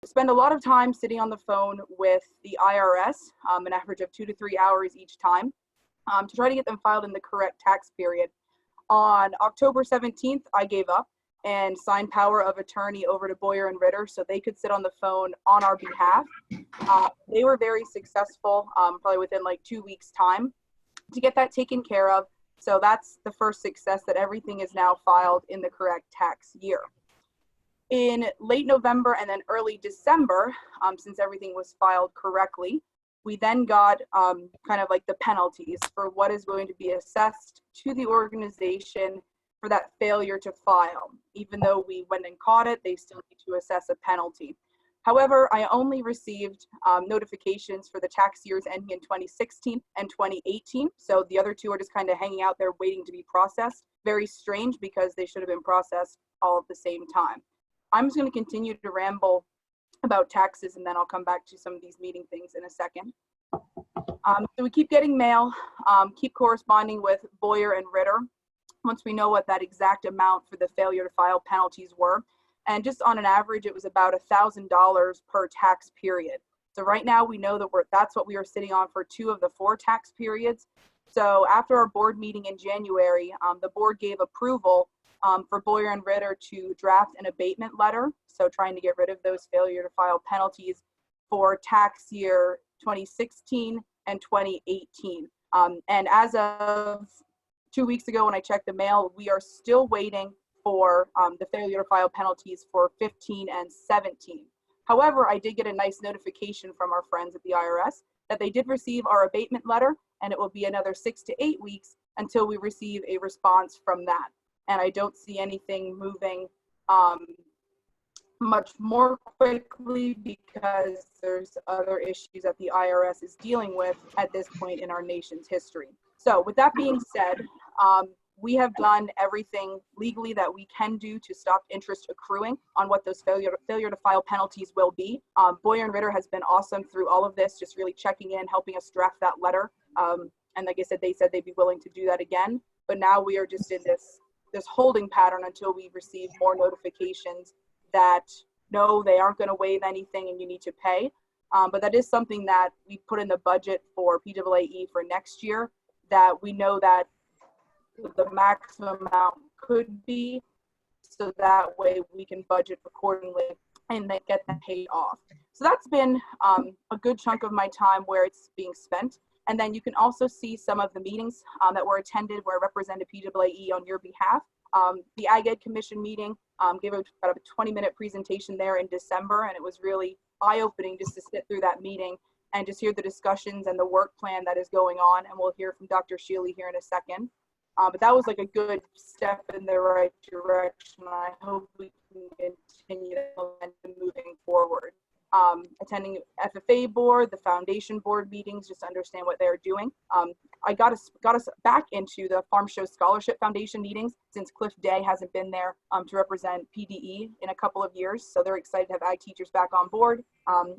spend a lot of time sitting on the phone with the IRS, an average of 2 to 3 hours each time, to try to get them filed in the correct tax period. On October 17th, I gave up and signed power of attorney over to Boyer and Ritter so they could sit on the phone on our behalf. They were very successful, probably within like 2 weeks' time, to get that taken care of. So that's the first success, that everything is now filed in the correct tax year. In late November and then early December, since everything was filed correctly, we then got kind of like the penalties for what is going to be assessed to the organization for that failure to file. Even though we went and caught it, they still need to assess a penalty. However, I only received notifications for the tax years ending in 2016 and 2018. So the other two are just kind of hanging out there waiting to be processed. Very strange, because they should have been processed all at the same time. I'm just going to continue to ramble about taxes, and then I'll come back to some of these meeting things in a second. So we keep getting mail, keep corresponding with Boyer and Ritter once we know what that exact amount for the failure to file penalties were. And just on an average, it was about $1,000 per tax period. So right now we know that that's what we are sitting on for 2 of the 4 tax periods. So after our board meeting in January, the board gave approval for Boyer and Ritter to draft an abatement letter. So trying to get rid of those failure to file penalties for tax year 2016 and 2018. And as of 2 weeks ago, when I checked the mail, we are still waiting for the failure to file penalties for 15 and 17. However, I did get a nice notification from our friends at the IRS that they did receive our abatement letter, and it will be another 6 to 8 weeks until we receive a response from that. And I don't see anything moving much more quickly, because there's other issues that the IRS is dealing with at this point in our nation's history. So with that being said, we have done everything legally that we can do to stop interest accruing on what those failure to file penalties will be. Boyer and Ritter has been awesome through all of this, just really checking in, helping us draft that letter. And like I said, they said they'd be willing to do that again. But now we are just in this holding pattern until we receive more notifications that no, they aren't going to waive anything and you need to pay. But that is something that we put in the budget for PAAE for next year, that we know that the maximum amount could be, so that way we can budget accordingly and then get them paid off. So that's been a good chunk of my time where it's being spent. And then you can also see some of the meetings that were attended where I represented PAAE on your behalf. The Ag Ed Commission meeting gave about a 20-minute presentation there in December, and it was really eye-opening just to sit through that meeting and just hear the discussions and the work plan that is going on. And we'll hear from Dr. Shealy here in a second. But that was like a good step in the right direction. I hope we can continue moving forward. Attending FFA board, the foundation board meetings, just to understand what they're doing. I got us back into the Farm Show Scholarship Foundation meetings, since Cliff Day hasn't been there to represent PDE in a couple of years. So they're excited to have ag teachers back on board.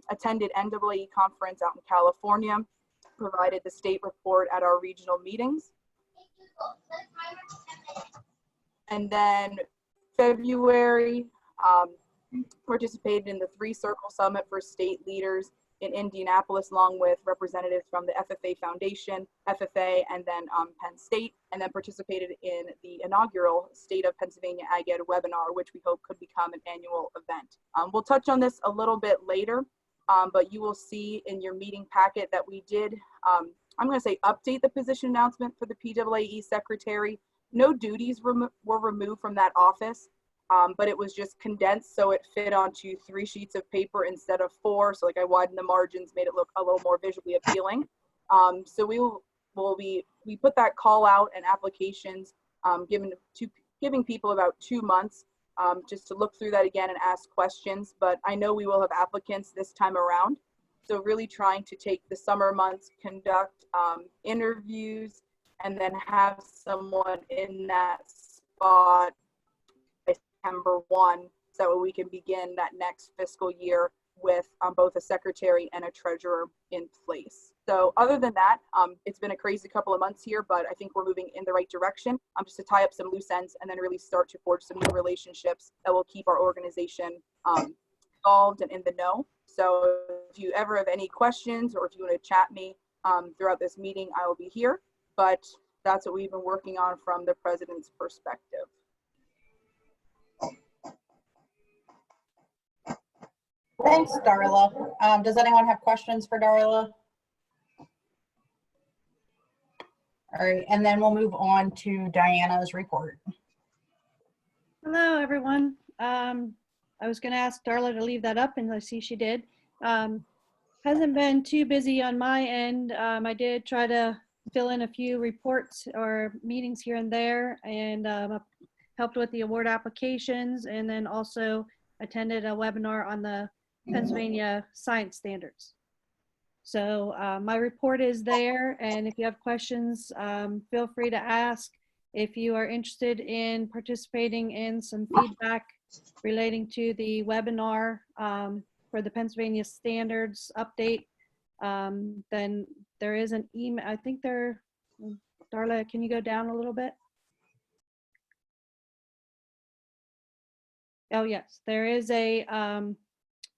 Attended NAAE conference out in California, provided the state report at our regional meetings. And then February, participated in the 3 Circle Summit for state leaders in Indianapolis, along with representatives from the FFA Foundation, FFA, and then Penn State, and then participated in the inaugural State of Pennsylvania Ag Ed webinar, which we hope could become an annual event. We'll touch on this a little bit later, but you will see in your meeting packet that we did, I'm going to say, update the position announcement for the PAAE secretary. No duties were removed from that office. But it was just condensed so it fit onto 3 sheets of paper instead of 4. So like I widened the margins, made it look a little more visually appealing. So we put that call out and applications, giving people about 2 months just to look through that again and ask questions. But I know we will have applicants this time around. So really trying to take the summer months, conduct interviews, and then have someone in that spot September 1, so we can begin that next fiscal year with both a secretary and a treasurer in place. So other than that, it's been a crazy couple of months here, but I think we're moving in the right direction just to tie up some loose ends and then really start to forge some new relationships that will keep our organization involved and in the know. So if you ever have any questions or if you want to chat me throughout this meeting, I will be here. But that's what we've been working on from the president's perspective. Thanks, Darla. Does anyone have questions for Darla? All right, and then we'll move on to Diana's report. Hello, everyone. I was going to ask Darla to leave that up, and I see she did. Hasn't been too busy on my end. I did try to fill in a few reports or meetings here and there, and helped with the award applications, and then also attended a webinar on the Pennsylvania science standards. So my report is there, and if you have questions, feel free to ask. If you are interested in participating in some feedback relating to the webinar for the Pennsylvania standards update, then there is an email. I think there, Darla, can you go down a little bit? Oh yes, there is a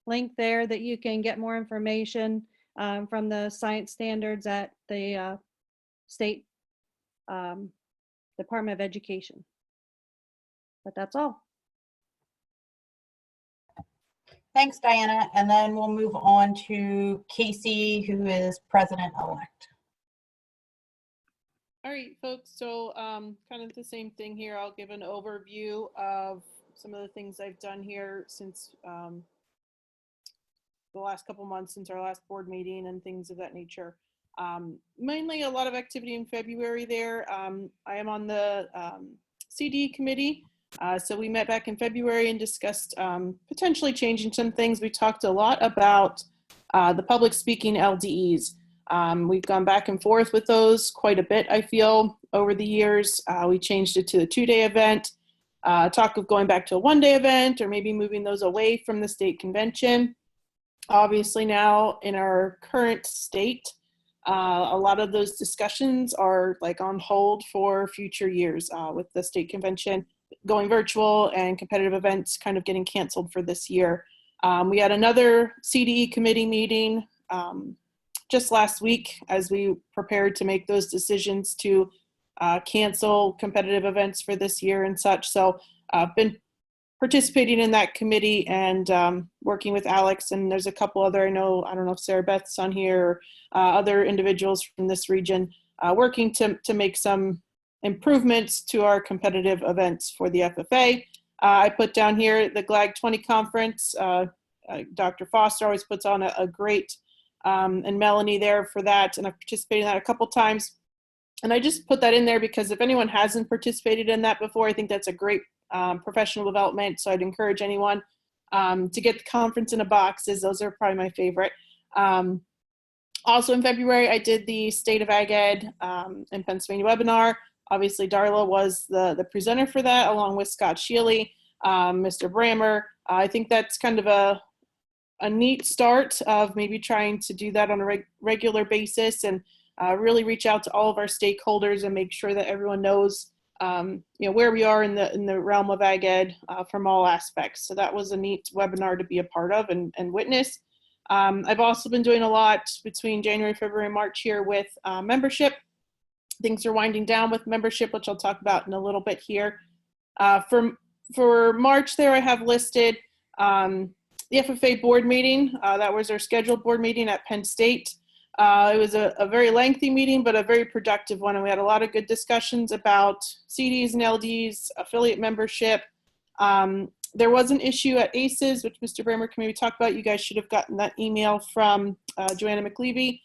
link there that you can get more information from the science standards at the state Department of Education. But that's all. Thanks, Diana. And then we'll move on to Casey, who is president-elect. All right, folks, so kind of the same thing here. I'll give an overview of some of the things I've done here since the last couple months, since our last board meeting and things of that nature. Mainly a lot of activity in February there. I am on the CD committee. So we met back in February and discussed potentially changing some things. We talked a lot about the public speaking LDEs. We've gone back and forth with those quite a bit, I feel, over the years. We changed it to the 2-day event. Talk of going back to a 1-day event or maybe moving those away from the state convention. Obviously now in our current state, a lot of those discussions are like on hold for future years with the state convention going virtual and competitive events kind of getting canceled for this year. We had another CDE committee meeting just last week as we prepared to make those decisions to cancel competitive events for this year and such. So I've been participating in that committee and working with Alex, and there's a couple other, I don't know if Sarah Beth's on here, or other individuals from this region working to make some improvements to our competitive events for the FFA. I put down here the GLAG 20 conference. Dr. Foster always puts on a great, and Melanie there for that, and I've participated in that a couple times. And I just put that in there because if anyone hasn't participated in that before, I think that's a great professional development. So I'd encourage anyone to get the conference in a box, as those are probably my favorite. Also in February, I did the State of Ag Ed in Pennsylvania webinar. Obviously, Darla was the presenter for that, along with Scott Shealy, Mr. Brammer. I think that's kind of a neat start of maybe trying to do that on a regular basis and really reach out to all of our stakeholders and make sure that everyone knows where we are in the realm of Ag Ed from all aspects. So that was a neat webinar to be a part of and witness. I've also been doing a lot between January, February, and March here with membership. Things are winding down with membership, which I'll talk about in a little bit here. For March there, I have listed the FFA board meeting. That was our scheduled board meeting at Penn State. It was a very lengthy meeting, but a very productive one. And we had a lot of good discussions about CDs and LDs, affiliate membership. There was an issue at ACES, which Mr. Brammer can maybe talk about. You guys should have gotten that email from Joanna McLevy.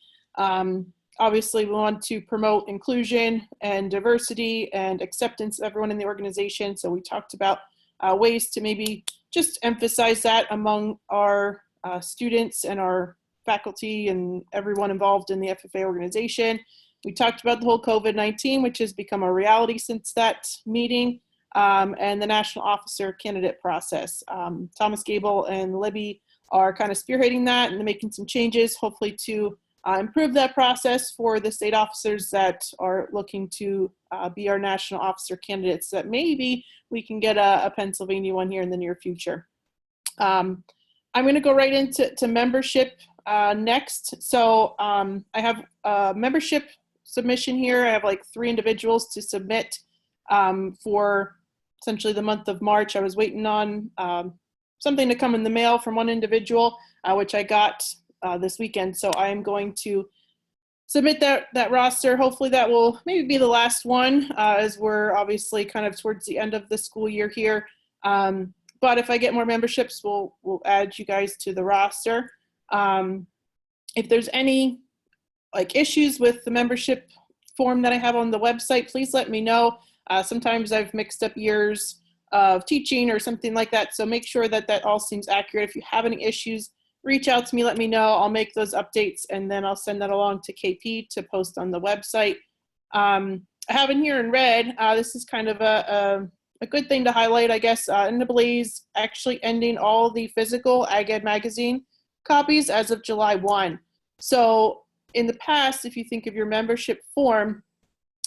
Obviously, we want to promote inclusion and diversity and acceptance of everyone in the organization. So we talked about ways to maybe just emphasize that among our students and our faculty and everyone involved in the FFA organization. We talked about the whole COVID-19, which has become a reality since that meeting, and the national officer candidate process. Thomas Gable and Libby are kind of spearheading that and making some changes, hopefully to improve that process for the state officers that are looking to be our national officer candidates, so that maybe we can get a Pennsylvania one here in the near future. I'm going to go right into membership next. So I have a membership submission here. I have like 3 individuals to submit for essentially the month of March. I was waiting on something to come in the mail from one individual, which I got this weekend. So I'm going to submit that roster. Hopefully that will maybe be the last one, as we're obviously kind of towards the end of the school year here. But if I get more memberships, we'll add you guys to the roster. If there's any like issues with the membership form that I have on the website, please let me know. Sometimes I've mixed up years of teaching or something like that. So make sure that that all seems accurate. If you have any issues, reach out to me, let me know. I'll make those updates and then I'll send that along to KP to post on the website. I have in here in red, this is kind of a good thing to highlight, I guess. NAA's actually ending all the physical Ag Ed magazine copies as of July 1. So in the past, if you think of your membership form,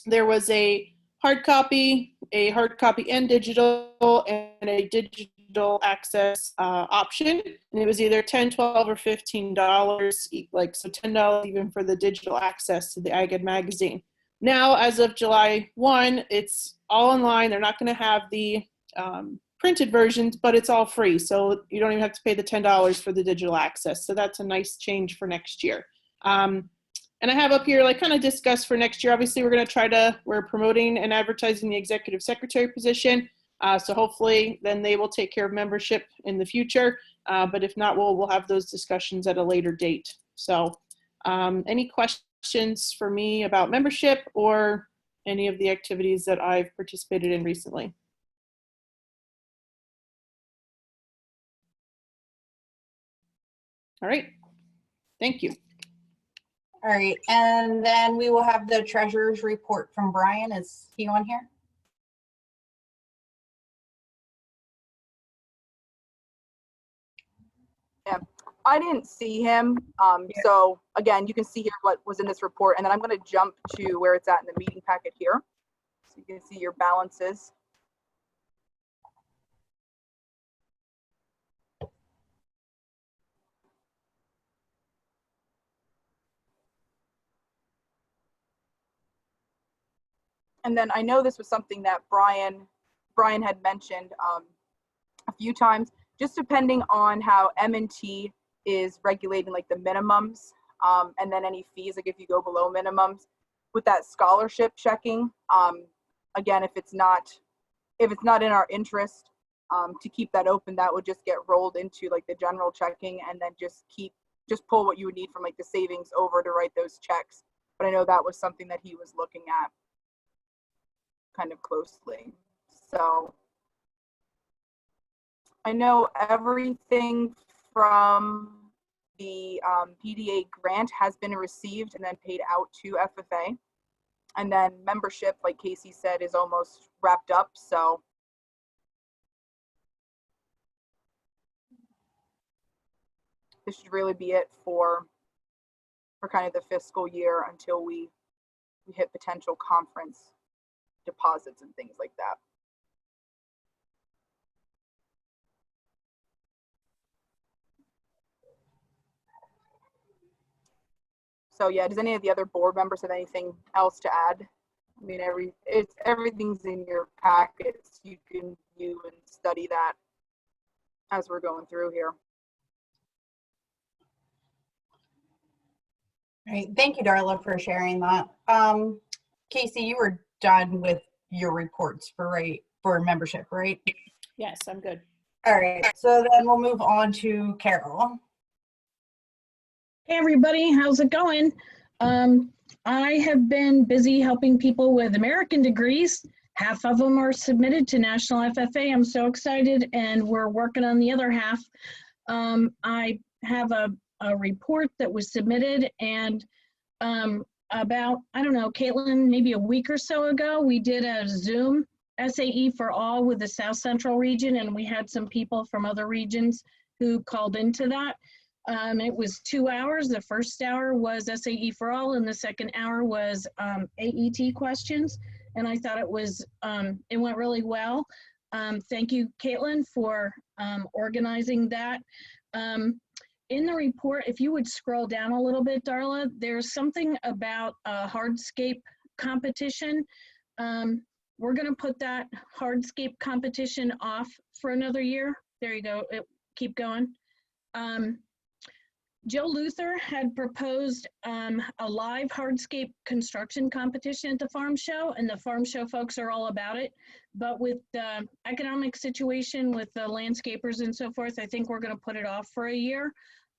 there was a hard copy and digital, and a digital access option. And it was either $10, $12, or $15, like so $10 even for the digital access to the Ag Ed magazine. Now, as of July 1, it's all online. They're not going to have the printed versions, but it's all free. So you don't even have to pay the $10 for the digital access. So that's a nice change for next year. And I have up here, like kind of discussed for next year, obviously we're promoting and advertising the executive secretary position. So hopefully then they will take care of membership in the future. But if not, we'll have those discussions at a later date. So any questions for me about membership or any of the activities that I've participated in recently? All right, thank you. All right, and then we will have the treasurer's report from Brian. Is he on here? Yeah, I didn't see him. So again, you can see here what was in this report, and then I'm going to jump to where it's at in the meeting packet here. So you can see your balances. And then I know this was something that Brian had mentioned a few times, just depending on how M&T is regulating like the minimums and then any fees, like if you go below minimums with that scholarship checking. Again, if it's not in our interest to keep that open, that would just get rolled into like the general checking, and then just pull what you would need from like the savings over to write those checks. But I know that was something that he was looking at kind of closely. So I know everything from the PDA grant has been received and then paid out to FFA. And then membership, like Casey said, is almost wrapped up. So this should really be it for kind of the fiscal year until we hit potential conference deposits and things like that. So yeah, does any of the other board members have anything else to add? I mean, everything's in your packets. You can view and study that as we're going through here. Great. Thank you, Darla, for sharing that. Casey, you were done with your reports for membership, right? Yes, I'm good. All right, so then we'll move on to Carol. Hey everybody, how's it going? I have been busy helping people with American degrees. Half of them are submitted to National FFA. I'm so excited, and we're working on the other half. I have a report that was submitted, and about, I don't know, Caitlin, maybe a week or so ago, we did a Zoom SAE for all with the South Central region, and we had some people from other regions who called into that. It was 2 hours. The first hour was SAE for all, and the second hour was AET questions. And I thought it went really well. Thank you, Caitlin, for organizing that. In the report, if you would scroll down a little bit, Darla, there's something about a hardscape competition. We're going to put that hardscape competition off for another year. There you go. Keep going. Joe Luther had proposed a live hardscape construction competition at the farm show, and the farm show folks are all about it. But with the economic situation with the landscapers and so forth, I think we're going to put it off for a year.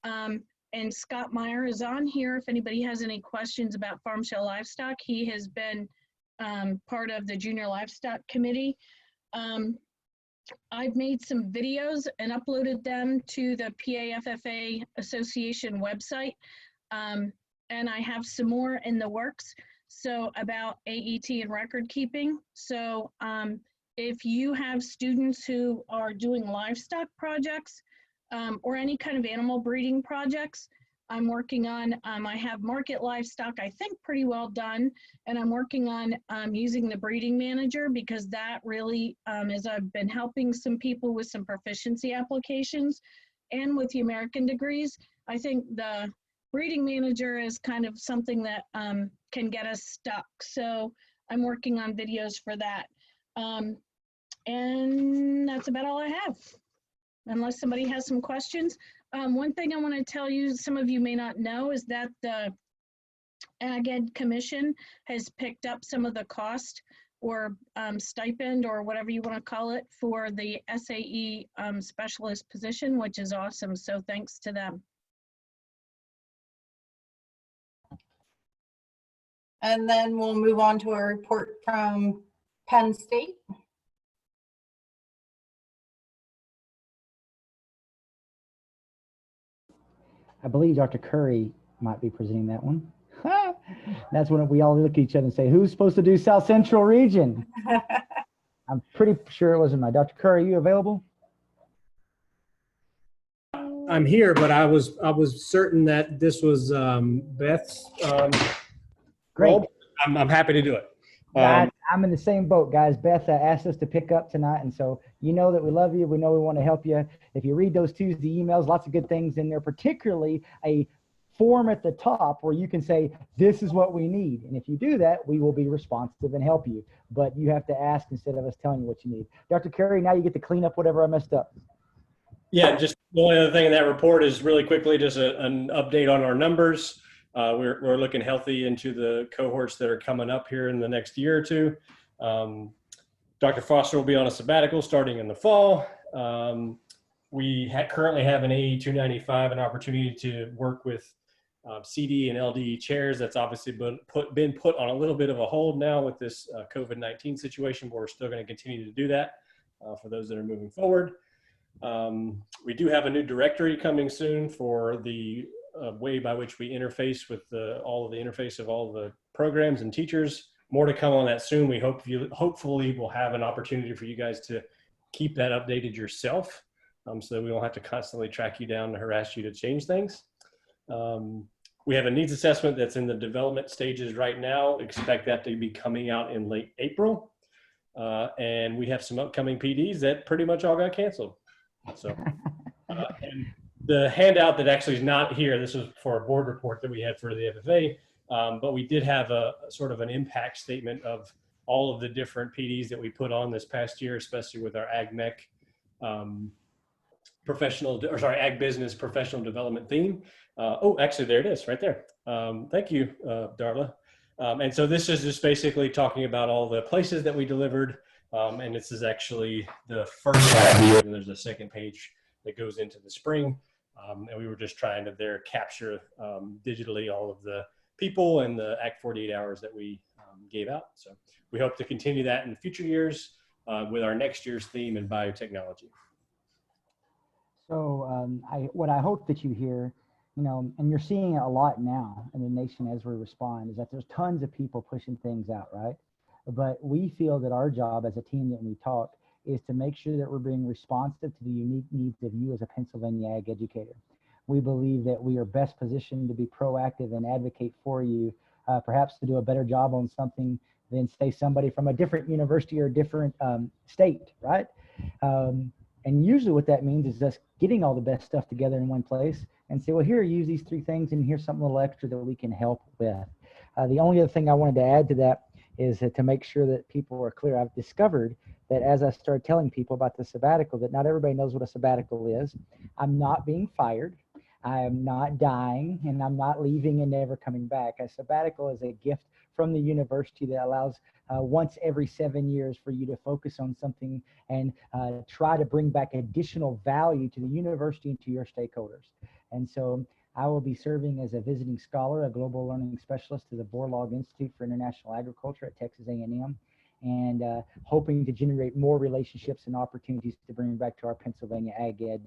And Scott Meyer is on here. If anybody has any questions about farm show livestock, he has been part of the Junior Livestock Committee. I've made some videos and uploaded them to the PAFFA Association website. And I have some more in the works. So about AET and record keeping. So if you have students who are doing livestock projects or any kind of animal breeding projects, I'm working on, I have market livestock, I think pretty well done. And I'm working on using the breeding manager, because that really, as I've been helping some people with some proficiency applications and with the American degrees, I think the breeding manager is kind of something that can get us stuck. So I'm working on videos for that. And that's about all I have, unless somebody has some questions. One thing I want to tell you, some of you may not know, is that the Ag Ed Commission has picked up some of the cost or stipend or whatever you want to call it for the SAE specialist position, which is awesome. So thanks to them. And then we'll move on to a report from Penn State. I believe Dr. Curry might be presenting that one. That's when we all look at each other and say, who's supposed to do South Central region? I'm pretty sure it wasn't my Dr. Curry. Are you available? I'm here, but I was certain that this was Beth's Great. role. I'm happy to do it. I'm in the same boat, guys. Beth asked us to pick up tonight, and so you know that we love you. We know we want to help you. If you read those Tuesday emails, lots of good things in there, particularly a form at the top where you can say, this is what we need. And if you do that, we will be responsive and help you. But you have to ask instead of us telling you what you need. Dr. Curry, now you get to clean up whatever I messed up. Yeah, just the only other thing in that report is really quickly just an update on our numbers. We're looking healthy into the cohorts that are coming up here in the next year or two. Dr. Foster will be on a sabbatical starting in the fall. We currently have an AE 295, an opportunity to work with CD and LD chairs. That's obviously been put on a little bit of a hold now with this COVID-19 situation, but we're still going to continue to do that for those that are moving forward. We do have a new directory coming soon for the way by which we interface with all of the interface of all the programs and teachers. More to come on that soon. We hopefully will have an opportunity for you guys to keep that updated yourself, so that we won't have to constantly track you down to harass you to change things. We have a needs assessment that's in the development stages right now. Expect that to be coming out in late April. And we have some upcoming PDs that pretty much all got canceled. So, and the handout that actually is not here, this was for a board report that we had for the FFA, but we did have a sort of an impact statement of all of the different PDs that we put on this past year, especially with our Ag Mech Ag Business Professional Development theme. Oh, actually, there it is right there. Thank you, Darla. And so this is just basically talking about all the places that we delivered. And this is actually the first half year, and there's a second page that goes into the spring. And we were just trying to there capture digitally all of the people and the Act 48 hours that we gave out. So we hope to continue that in future years with our next year's theme in biotechnology. So what I hope that you hear, and you're seeing it a lot now in the nation as we respond, is that there's tons of people pushing things out, right? But we feel that our job as a team that we talk is to make sure that we're being responsive to the unique needs of you as a Pennsylvania ag educator. We believe that we are best positioned to be proactive and advocate for you, perhaps to do a better job on something than say somebody from a different university or different state, right? And usually what that means is us getting all the best stuff together in one place and say, well, here, use these 3 things, and here's something a little extra that we can help with. The only other thing I wanted to add to that is to make sure that people are clear. I've discovered that as I started telling people about the sabbatical, that not everybody knows what a sabbatical is. I'm not being fired. I am not dying, and I'm not leaving and never coming back. A sabbatical is a gift from the university that allows once every 7 years for you to focus on something and try to bring back additional value to the university and to your stakeholders. And so I will be serving as a visiting scholar, a global learning specialist to the Borlaug Institute for International Agriculture at Texas A&M, and hoping to generate more relationships and opportunities to bring back to our Pennsylvania Ag Ed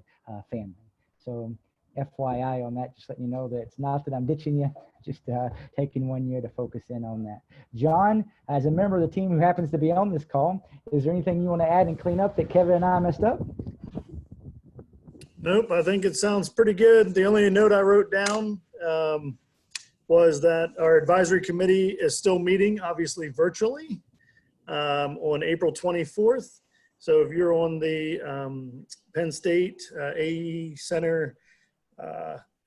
family. So FYI on that, just letting you know that it's not that I'm ditching you, just taking 1 year to focus in on that. John, as a member of the team who happens to be on this call, is there anything you want to add and clean up that Kevin and I messed up? Nope, I think it sounds pretty good. The only note I wrote down was that our advisory committee is still meeting, obviously virtually, on April 24th. So if you're on the Penn State AE Center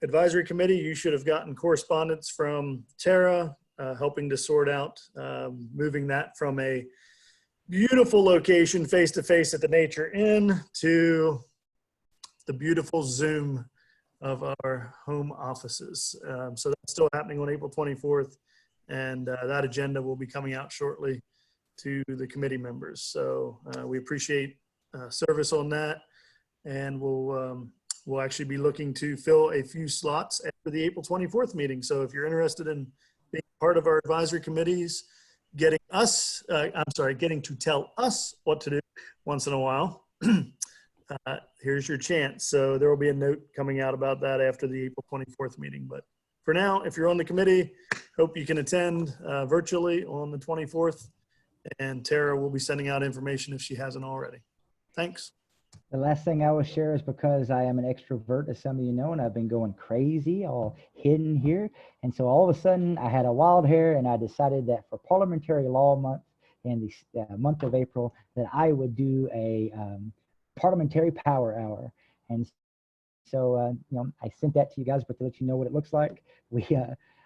advisory committee, you should have gotten correspondence from Tara helping to sort out moving that from a beautiful location face-to-face at the Nature Inn to the beautiful Zoom of our home offices. So that's still happening on April 24th, and that agenda will be coming out shortly to the committee members. So we appreciate service on that, and we'll actually be looking to fill a few slots after the April 24th meeting. So if you're interested in being part of our advisory committees, getting to tell us what to do once in a while, here's your chance. So there will be a note coming out about that after the April 24th meeting. But for now, if you're on the committee, hope you can attend virtually on the 24th. And Tara will be sending out information if she hasn't already. Thanks. The last thing I will share is because I am an extrovert, as some of you know, and I've been going crazy, all hidden here. And so all of a sudden I had a wild hair, and I decided that for Parliamentary Law Month in the month of April, that I would do a Parliamentary Power Hour. And so, I sent that to you guys, but to let you know what it looks like, we,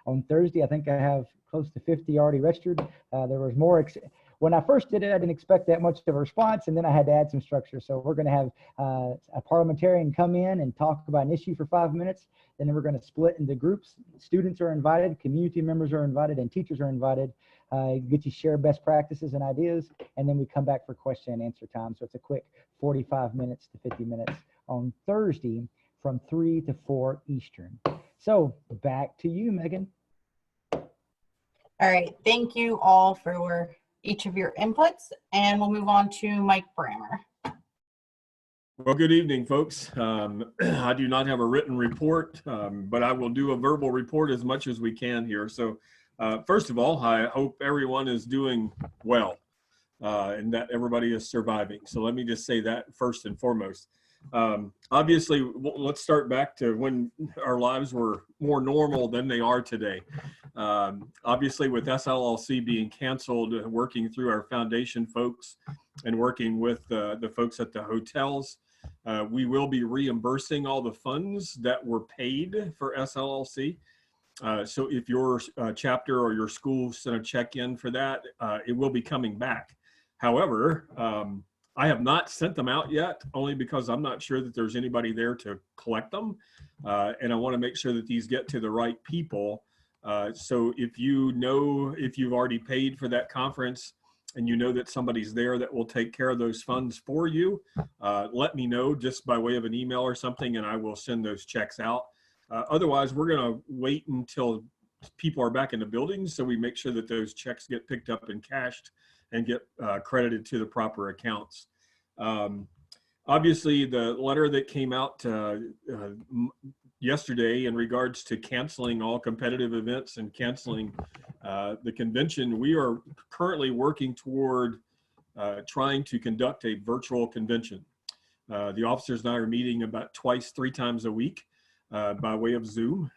on Thursday, I think I have close to 50 already registered. There was more. When I first did it, I didn't expect that much of a response, and then I had to add some structure. So we're going to have a parliamentarian come in and talk about an issue for 5 minutes. Then we're going to split into groups. Students are invited, community members are invited, and teachers are invited. Get to share best practices and ideas, and then we come back for question and answer time. So it's a quick 45 minutes to 50 minutes on Thursday from 3 to 4 Eastern. So back to you, Megan. All right, thank you all for each of your inputs, and we'll move on to Mike Brammer. Well, good evening, folks. I do not have a written report, but I will do a verbal report as much as we can here. So first of all, I hope everyone is doing well and that everybody is surviving. So let me just say that first and foremost. Obviously, let's start back to when our lives were more normal than they are today. Obviously, with SLLC being canceled, working through our foundation folks and working with the folks at the hotels, we will be reimbursing all the funds that were paid for SLLC. So if your chapter or your school sent a check in for that, it will be coming back. However, I have not sent them out yet, only because I'm not sure that there's anybody there to collect them. And I want to make sure that these get to the right people. So if you've already paid for that conference and you know that somebody's there that will take care of those funds for you, let me know just by way of an email or something, and I will send those checks out. Otherwise, we're going to wait until people are back in the building so we make sure that those checks get picked up and cashed and get credited to the proper accounts. Obviously, the letter that came out yesterday in regards to canceling all competitive events and canceling the convention, we are currently working toward trying to conduct a virtual convention. The officers and I are meeting about 3 times a week by way of Zoom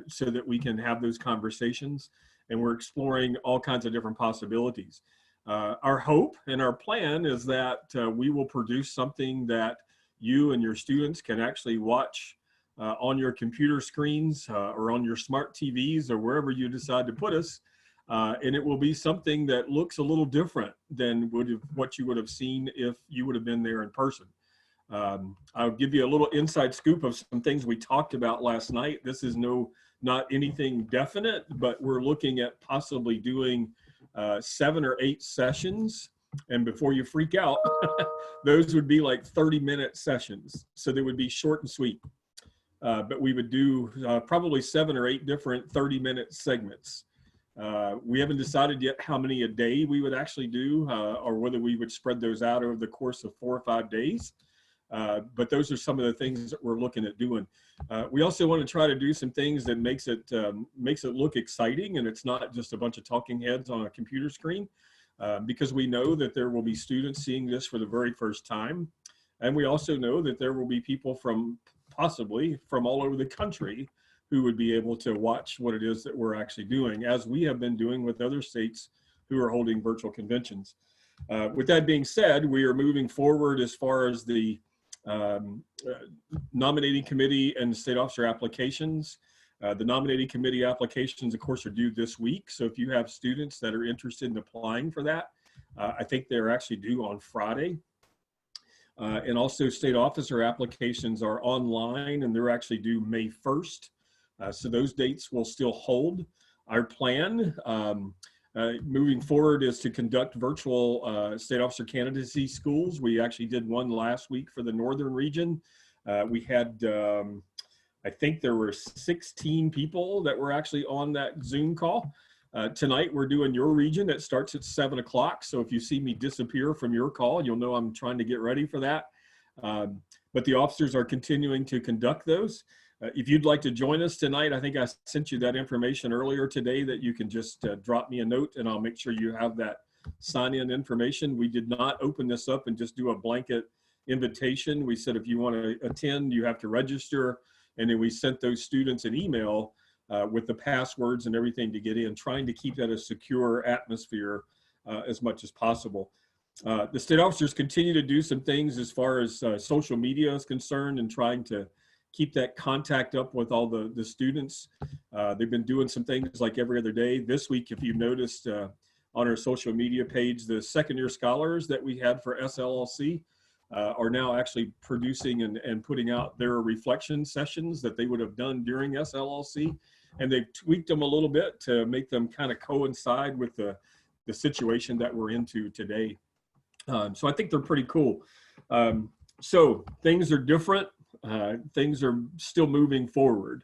so that we can have those conversations, and we're exploring all kinds of different possibilities. Our hope and our plan is that we will produce something that you and your students can actually watch on your computer screens or on your smart TVs or wherever you decide to put us. And it will be something that looks a little different than what you would have seen if you would have been there in person. I'll give you a little inside scoop of some things we talked about last night. This is not anything definite, but we're looking at possibly doing 7 or 8 sessions. And before you freak out, those would be like 30-minute sessions. So they would be short and sweet. But we would do probably 7 or 8 different 30-minute segments. We haven't decided yet how many a day we would actually do or whether we would spread those out over the course of 4 or 5 days. But those are some of the things that we're looking at doing. We also want to try to do some things that makes it look exciting, and it's not just a bunch of talking heads on a computer screen, because we know that there will be students seeing this for the very first time. And we also know that there will be people possibly from all over the country who would be able to watch what it is that we're actually doing, as we have been doing with other states who are holding virtual conventions. With that being said, we are moving forward as far as the nominating committee and state officer applications. The nominating committee applications, of course, are due this week. So if you have students that are interested in applying for that, I think they're actually due on Friday. And also state officer applications are online, and they're actually due May 1st. So those dates will still hold. Our plan moving forward is to conduct virtual state officer candidacy schools. We actually did one last week for the northern region. We had, I think there were 16 people that were actually on that Zoom call. Tonight we're doing your region. It starts at 7 o'clock. So if you see me disappear from your call, you'll know I'm trying to get ready for that. But the officers are continuing to conduct those. If you'd like to join us tonight, I think I sent you that information earlier today that you can just drop me a note and I'll make sure you have that sign-in information. We did not open this up and just do a blanket invitation. We said if you want to attend, you have to register. And then we sent those students an email with the passwords and everything to get in, trying to keep that a secure atmosphere as much as possible. The state officers continue to do some things as far as social media is concerned and trying to keep that contact up with all the students. They've been doing some things like every other day. This week, if you've noticed on our social media page, the second-year scholars that we had for SLLC are now actually producing and putting out their reflection sessions that they would have done during SLLC. And they've tweaked them a little bit to make them kind of coincide with the situation that we're into today. So I think they're pretty cool. So things are different. Things are still moving forward.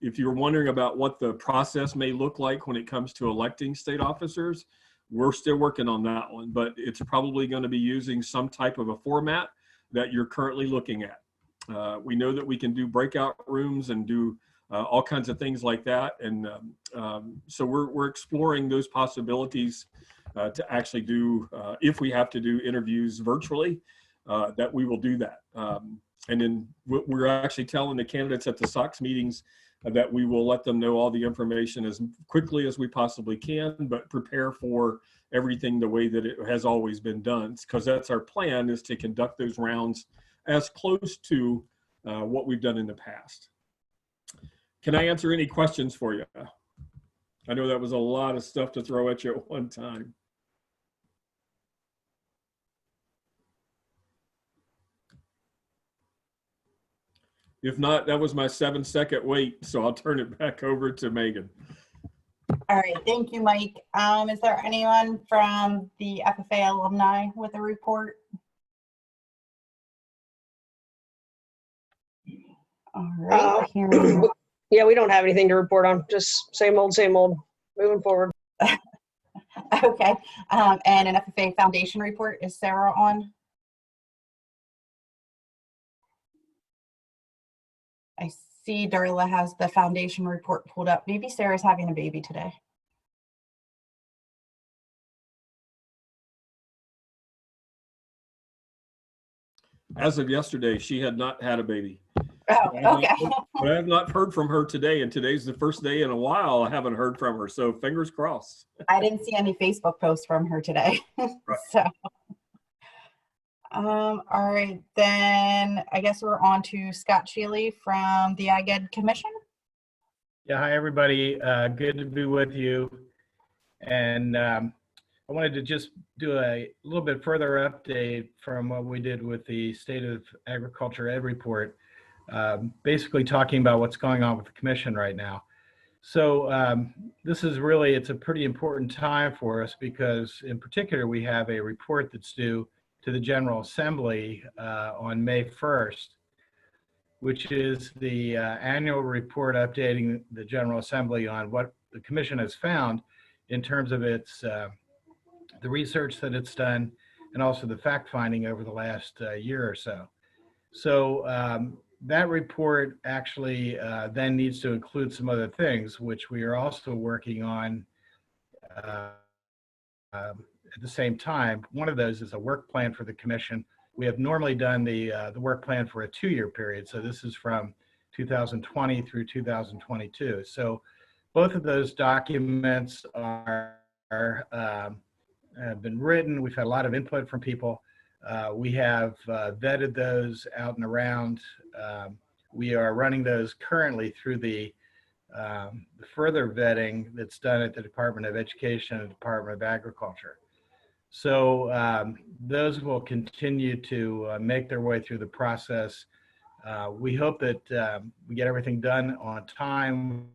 If you're wondering about what the process may look like when it comes to electing state officers, we're still working on that one, but it's probably going to be using some type of a format that you're currently looking at. We know that we can do breakout rooms and do all kinds of things like that. And so we're exploring those possibilities to actually do, if we have to do interviews virtually, that we will do that. And then we're actually telling the candidates at the SOX meetings that we will let them know all the information as quickly as we possibly can, but prepare for everything the way that it has always been done. Because that's our plan, is to conduct those rounds as close to what we've done in the past. Can I answer any questions for you? I know that was a lot of stuff to throw at you at one time. If not, that was my 7-second wait, so I'll turn it back over to Megan. All right, thank you, Mike. Is there anyone from the FFA alumni with a report? All right, yeah, we don't have anything to report on. Just same old, moving forward. Okay, and an FFA Foundation report, is Sarah on? I see Darla has the foundation report pulled up. Maybe Sarah's having a baby today. As of yesterday, she had not had a baby. Oh, okay. But I have not heard from her today, and today's the first day in a while I haven't heard from her, so fingers crossed. I didn't see any Facebook posts from her today. Right. So, All right, then I guess we're on to Scott Shealy from the Ag Ed Commission. Yeah, hi everybody. Good to be with you. And I wanted to just do a little bit further update from what we did with the State of Agriculture Ed report, basically talking about what's going on with the commission right now. So this is really, it's a pretty important time for us because in particular, we have a report that's due to the General Assembly on May 1st, which is the annual report updating the General Assembly on what the Commission has found in terms of its the research that it's done and also the fact finding over the last year or so. So that report actually then needs to include some other things, which we are also working on at the same time. One of those is a work plan for the Commission. We have normally done the work plan for a 2-year period. So this is from 2020 through 2022. So both of those documents have been written. We've had a lot of input from people. We have vetted those out and around. We are running those currently through the further vetting that's done at the Department of Education and Department of Agriculture. So those will continue to make their way through the process. We hope that we get everything done on time.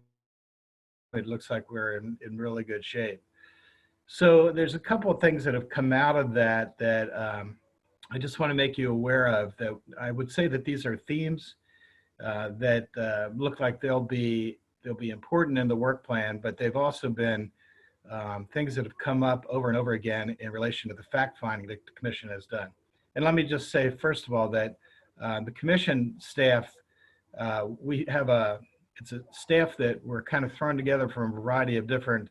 It looks like we're in really good shape. So there's a couple of things that have come out of that I just want to make you aware of. That I would say that these are themes that look like they'll be important in the work plan, but they've also been things that have come up over and over again in relation to the fact finding that the Commission has done. And let me just say, first of all, that the Commission staff, it's a staff that we're kind of thrown together from a variety of different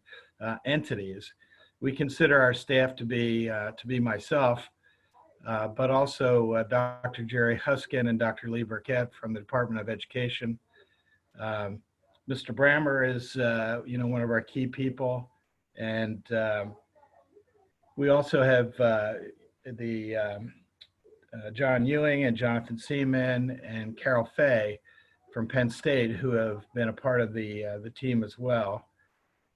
entities. We consider our staff to be myself, but also Dr. Jerry Huskin and Dr. Lee Burkett from the Department of Education. Mr. Brammer is one of our key people. And we also have John Ewing and Jonathan Seaman and Carol Fay from Penn State, who have been a part of the team as well.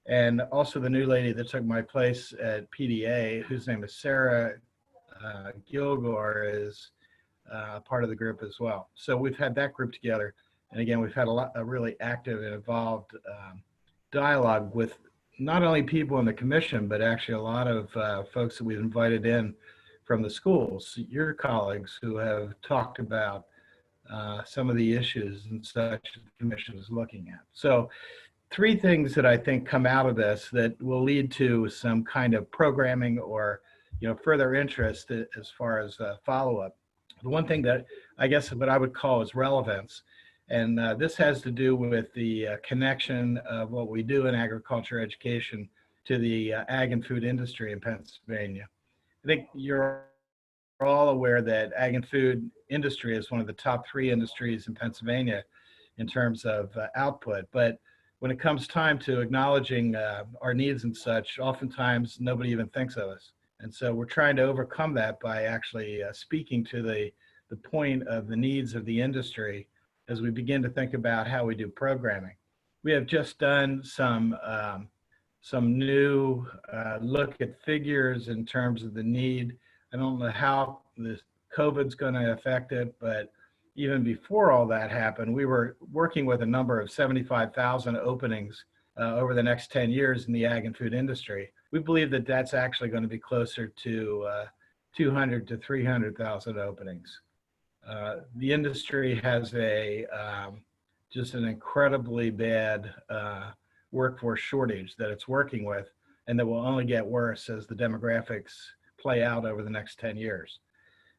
And also the new lady that took my place at PDA, whose name is Sarah Gilgore, is part of the group as well. So we've had that group together. And again, we've had a really active and involved dialogue with not only people in the Commission, but actually a lot of folks that we've invited in from the schools, your colleagues who have talked about some of the issues and such the Commission is looking at. So 3 things that I think come out of this that will lead to some kind of programming or further interest as far as follow-up. The one thing that I guess what I would call is relevance. And this has to do with the connection of what we do in agriculture education to the ag and food industry in Pennsylvania. I think you're all aware that ag and food industry is one of the top 3 industries in Pennsylvania in terms of output. But when it comes time to acknowledging our needs and such, oftentimes nobody even thinks of us. And so we're trying to overcome that by actually speaking to the point of the needs of the industry as we begin to think about how we do programming. We have just done some new look at figures in terms of the need. I don't know how this COVID's going to affect it, but even before all that happened, we were working with a number of 75,000 openings over the next 10 years in the ag and food industry. We believe that that's actually going to be closer to 200 to 300,000 openings. The industry has just an incredibly bad workforce shortage that it's working with, and that will only get worse as the demographics play out over the next 10 years.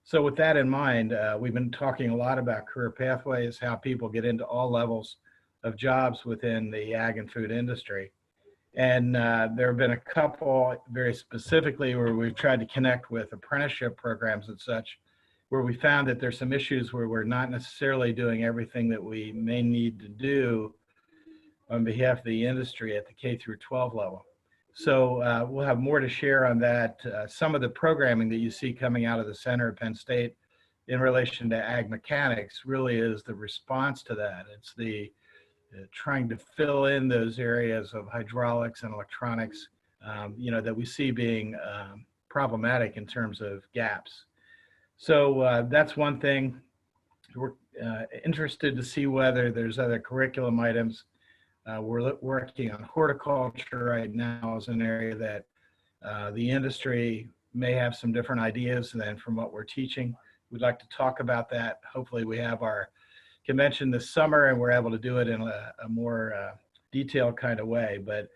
So with that in mind, we've been talking a lot about career pathways, how people get into all levels of jobs within the ag and food industry. And there have been a couple very specifically where we've tried to connect with apprenticeship programs and such, where we found that there's some issues where we're not necessarily doing everything that we may need to do on behalf of the industry at the K through 12 level. So we'll have more to share on that. Some of the programming that you see coming out of the center at Penn State in relation to ag mechanics really is the response to that. It's the trying to fill in those areas of hydraulics and electronics, that we see being problematic in terms of gaps. So that's one thing. We're interested to see whether there's other curriculum items. We're working on horticulture right now as an area that the industry may have some different ideas than from what we're teaching. We'd like to talk about that. Hopefully we have our convention this summer and we're able to do it in a more detailed kind of way. But,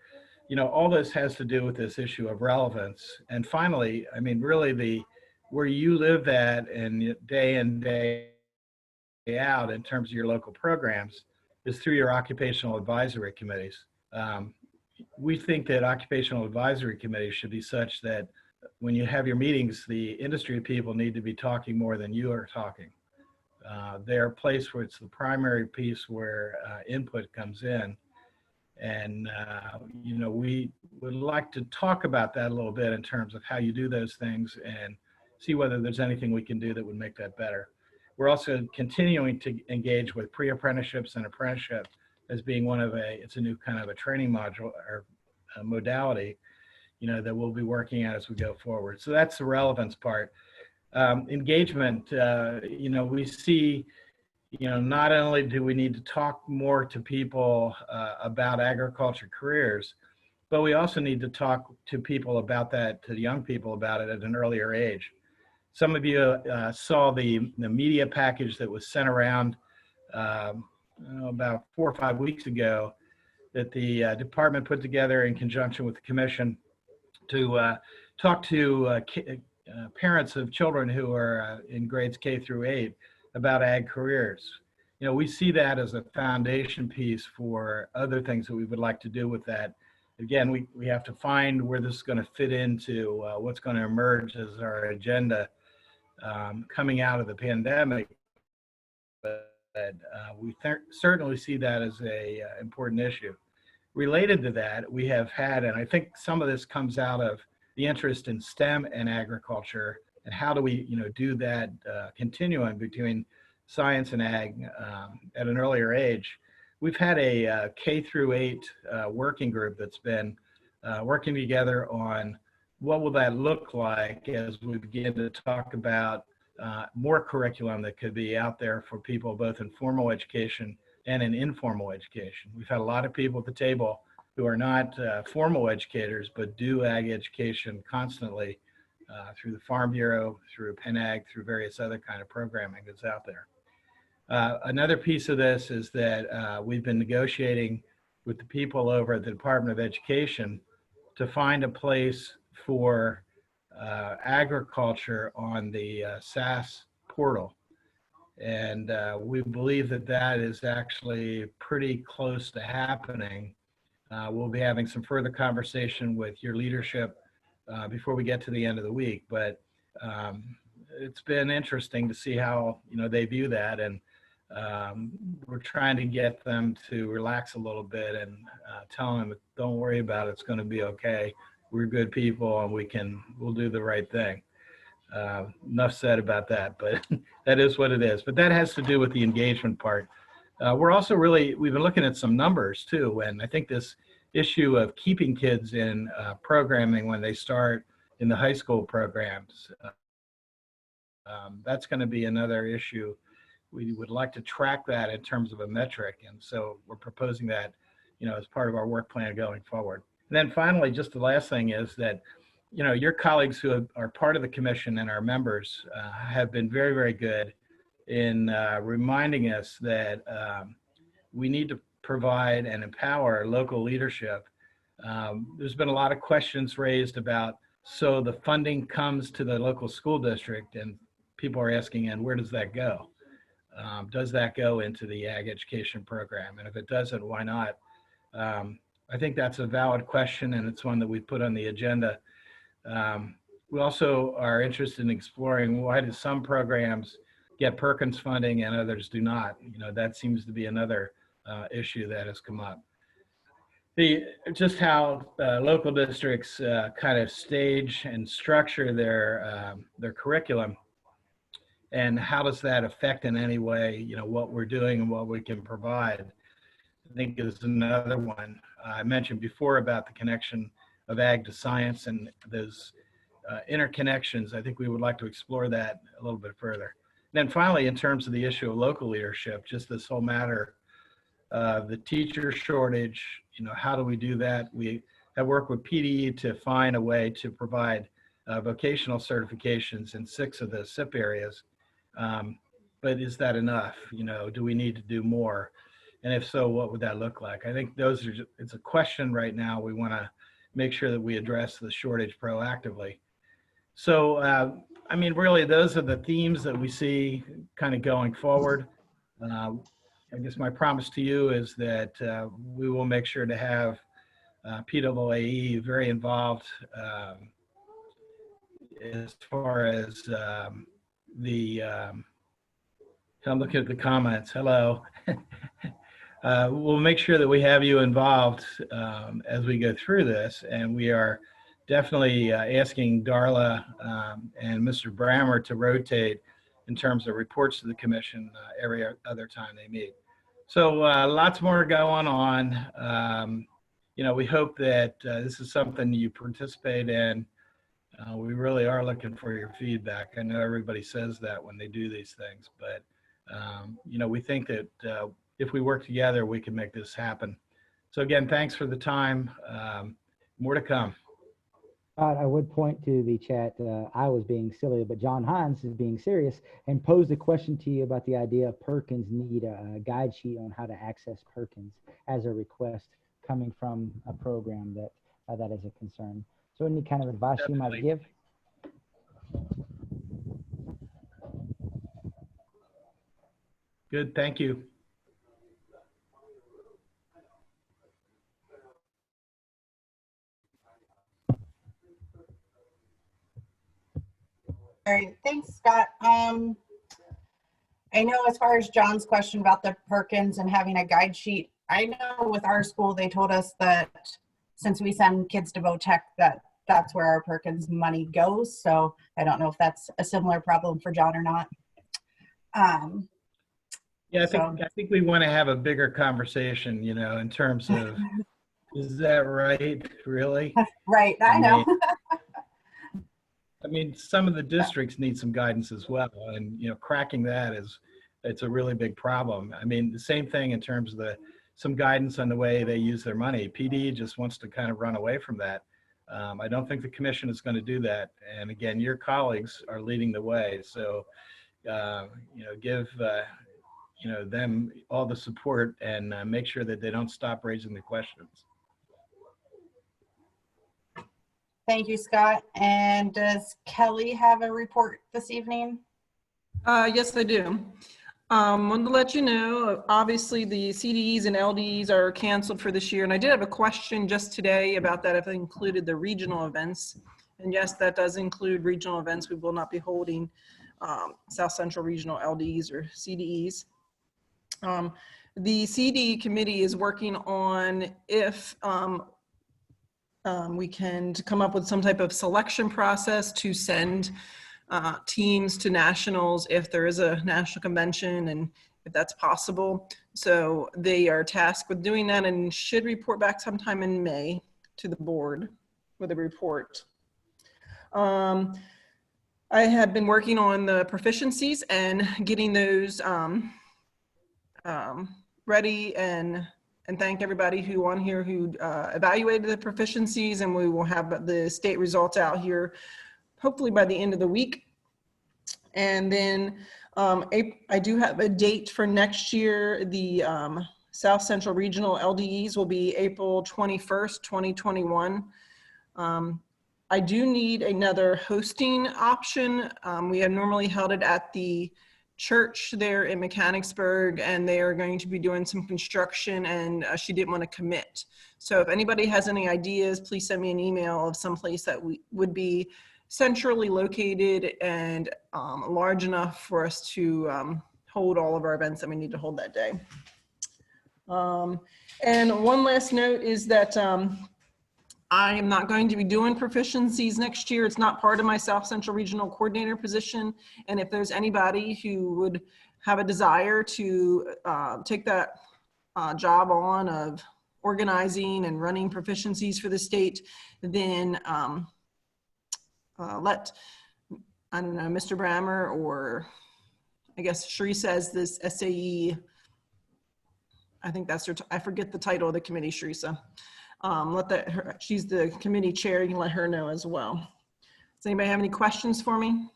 all this has to do with this issue of relevance. And finally, I mean, really where you live at and day in, day out in terms of your local programs is through your occupational advisory committees. We think that occupational advisory committees should be such that when you have your meetings, the industry people need to be talking more than you are talking. They're a place where it's the primary piece where input comes in. And, we would like to talk about that a little bit in terms of how you do those things and see whether there's anything we can do that would make that better. We're also continuing to engage with pre-apprenticeships and apprenticeship as being it's a new kind of a training module or a modality, that we'll be working at as we go forward. So that's the relevance part. Engagement, we see, not only do we need to talk more to people about agriculture careers, but we also need to talk to people about that, to young people about it at an earlier age. Some of you saw the media package that was sent around about 4 or 5 weeks ago that the department put together in conjunction with the commission to talk to parents of children who are in grades K through 8 about ag careers. We see that as a foundation piece for other things that we would like to do with that. Again, we have to find where this is going to fit into what's going to emerge as our agenda coming out of the pandemic. But we certainly see that as a important issue. Related to that, we have had, and I think some of this comes out of the interest in STEM and agriculture, and how do we, do that continuum between science and ag at an earlier age. We've had a K through 8 working group that's been working together on what will that look like as we begin to talk about more curriculum that could be out there for people both in formal education and in informal education. We've had a lot of people at the table who are not formal educators, but do ag education constantly through the Farm Bureau, through Penn Ag, through various other kind of programming that's out there. Another piece of this is that we've been negotiating with the people over at the Department of Education to find a place for agriculture on the SAS portal. And we believe that that is actually pretty close to happening. We'll be having some further conversation with your leadership before we get to the end of the week. But it's been interesting to see how they view that, and we're trying to get them to relax a little bit and tell them, don't worry about it, it's going to be okay. We're good people and we'll do the right thing. Enough said about that, but that is what it is. But that has to do with the engagement part. We're also we've been looking at some numbers too, and I think this issue of keeping kids in programming when they start in the high school programs, that's going to be another issue. We would like to track that in terms of a metric, and so we're proposing that, as part of our work plan going forward. And then finally, just the last thing is that, your colleagues who are part of the commission and our members have been very, very good in reminding us that we need to provide and empower local leadership. There's been a lot of questions raised about, so the funding comes to the local school district and people are asking, and where does that go? Does that go into the ag education program? And if it doesn't, why not? I think that's a valid question, and it's one that we put on the agenda. We also are interested in exploring, why do some programs get Perkins funding and others do not? That seems to be another issue that has come up. just how local districts kind of stage and structure their curriculum, and how does that affect in any way, what we're doing and what we can provide, I think is another one. I mentioned before about the connection of ag to science and those interconnections. I think we would like to explore that a little bit further. And then finally, in terms of the issue of local leadership, just this whole matter of the teacher shortage, how do we do that? We have worked with PDE to find a way to provide vocational certifications in 6 of the SIP areas. But is that enough? Do we need to do more? And if so, what would that look like? I think it's a question right now. We want to make sure that we address the shortage proactively. So, really, those are the themes that we see kind of going forward. I guess my promise to you is that we will make sure to have PAAE very involved as far as I'm looking at the comments. Hello. We'll make sure that we have you involved as we go through this, and we are definitely asking Darla and Mr. Brammer to rotate in terms of reports to the commission every other time they meet. So lots more going on. We hope that this is something you participate in. We really are looking for your feedback. I know everybody says that when they do these things, but we think that if we work together, we can make this happen. So again, thanks for the time. More to come. I would point to the chat. I was being silly, but John Hines is being serious and posed a question to you about the idea of Perkins need a guide sheet on how to access Perkins as a request coming from a program that is a concern. So any kind of advice you might give? Good, thank you. All right, thanks, Scott. I know as far as John's question about the Perkins and having a guide sheet, I know with our school, they told us that since we send kids to VOTEC, that's where our Perkins money goes. So I don't know if that's a similar problem for John or not. Yeah, I think we want to have a bigger conversation, in terms of, is that right, really? Right, I know. Some of the districts need some guidance as well, and cracking that it's a really big problem. The same thing in terms of some guidance on the way they use their money. PD just wants to kind of run away from that. I don't think the commission is going to do that. And again, your colleagues are leading the way, so give them all the support and make sure that they don't stop raising the questions. Thank you, Scott. And does Kelly have a report this evening? Yes, I do. Wanted to let you know, obviously the CDEs and LDEs are canceled for this year. And I did have a question just today about that, if it included the regional events. And yes, that does include regional events. We will not be holding South Central Regional LDEs or CDEs. The CDE committee is working on if we can come up with some type of selection process to send teams to nationals if there is a national convention and if that's possible. So they are tasked with doing that and should report back sometime in May to the board with a report. I have been working on the proficiencies and getting those ready, and thank everybody who on here who evaluated the proficiencies, and we will have the state results out here hopefully by the end of the week. And then I do have a date for next year. The South Central Regional LDEs will be April 21st, 2021. I do need another hosting option. We have normally held it at the church there in Mechanicsburg, and they are going to be doing some construction, and she didn't want to commit. So if anybody has any ideas, please send me an email of some place that would be centrally located and large enough for us to hold all of our events that we need to hold that day. And one last note is that I am not going to be doing proficiencies next year. It's not part of my South Central Regional Coordinator position. And if there's anybody who would have a desire to take that job on of organizing and running proficiencies for the state, then let, I don't know, Mr. Brammer, or I guess Sheree says this SAE, I think that's her, I forget the title of the committee, Sherisa. She's the committee chair, you can let her know as well. Does anybody have any questions for me?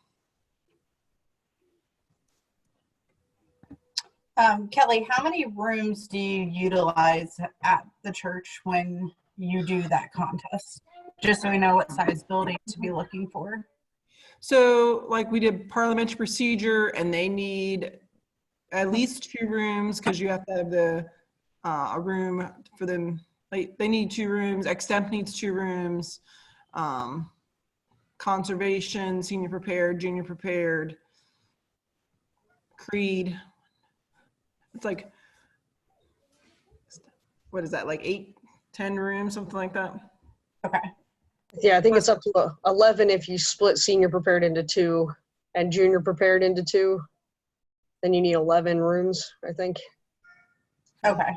Kelly, how many rooms do you utilize at the church when you do that contest? Just so we know what size building to be looking for. So like we did parliamentary procedure, and they need at least 2 rooms because you have to have the a room for them. Like they need 2 rooms. Extemp needs 2 rooms. Conservation, senior prepared, junior prepared, Creed. It's like, what is that, like 8, 10 rooms, something like that? Okay. Yeah, I think it's up to 11 if you split senior prepared into 2 and junior prepared into 2. Then you need 11 rooms, I think. Okay.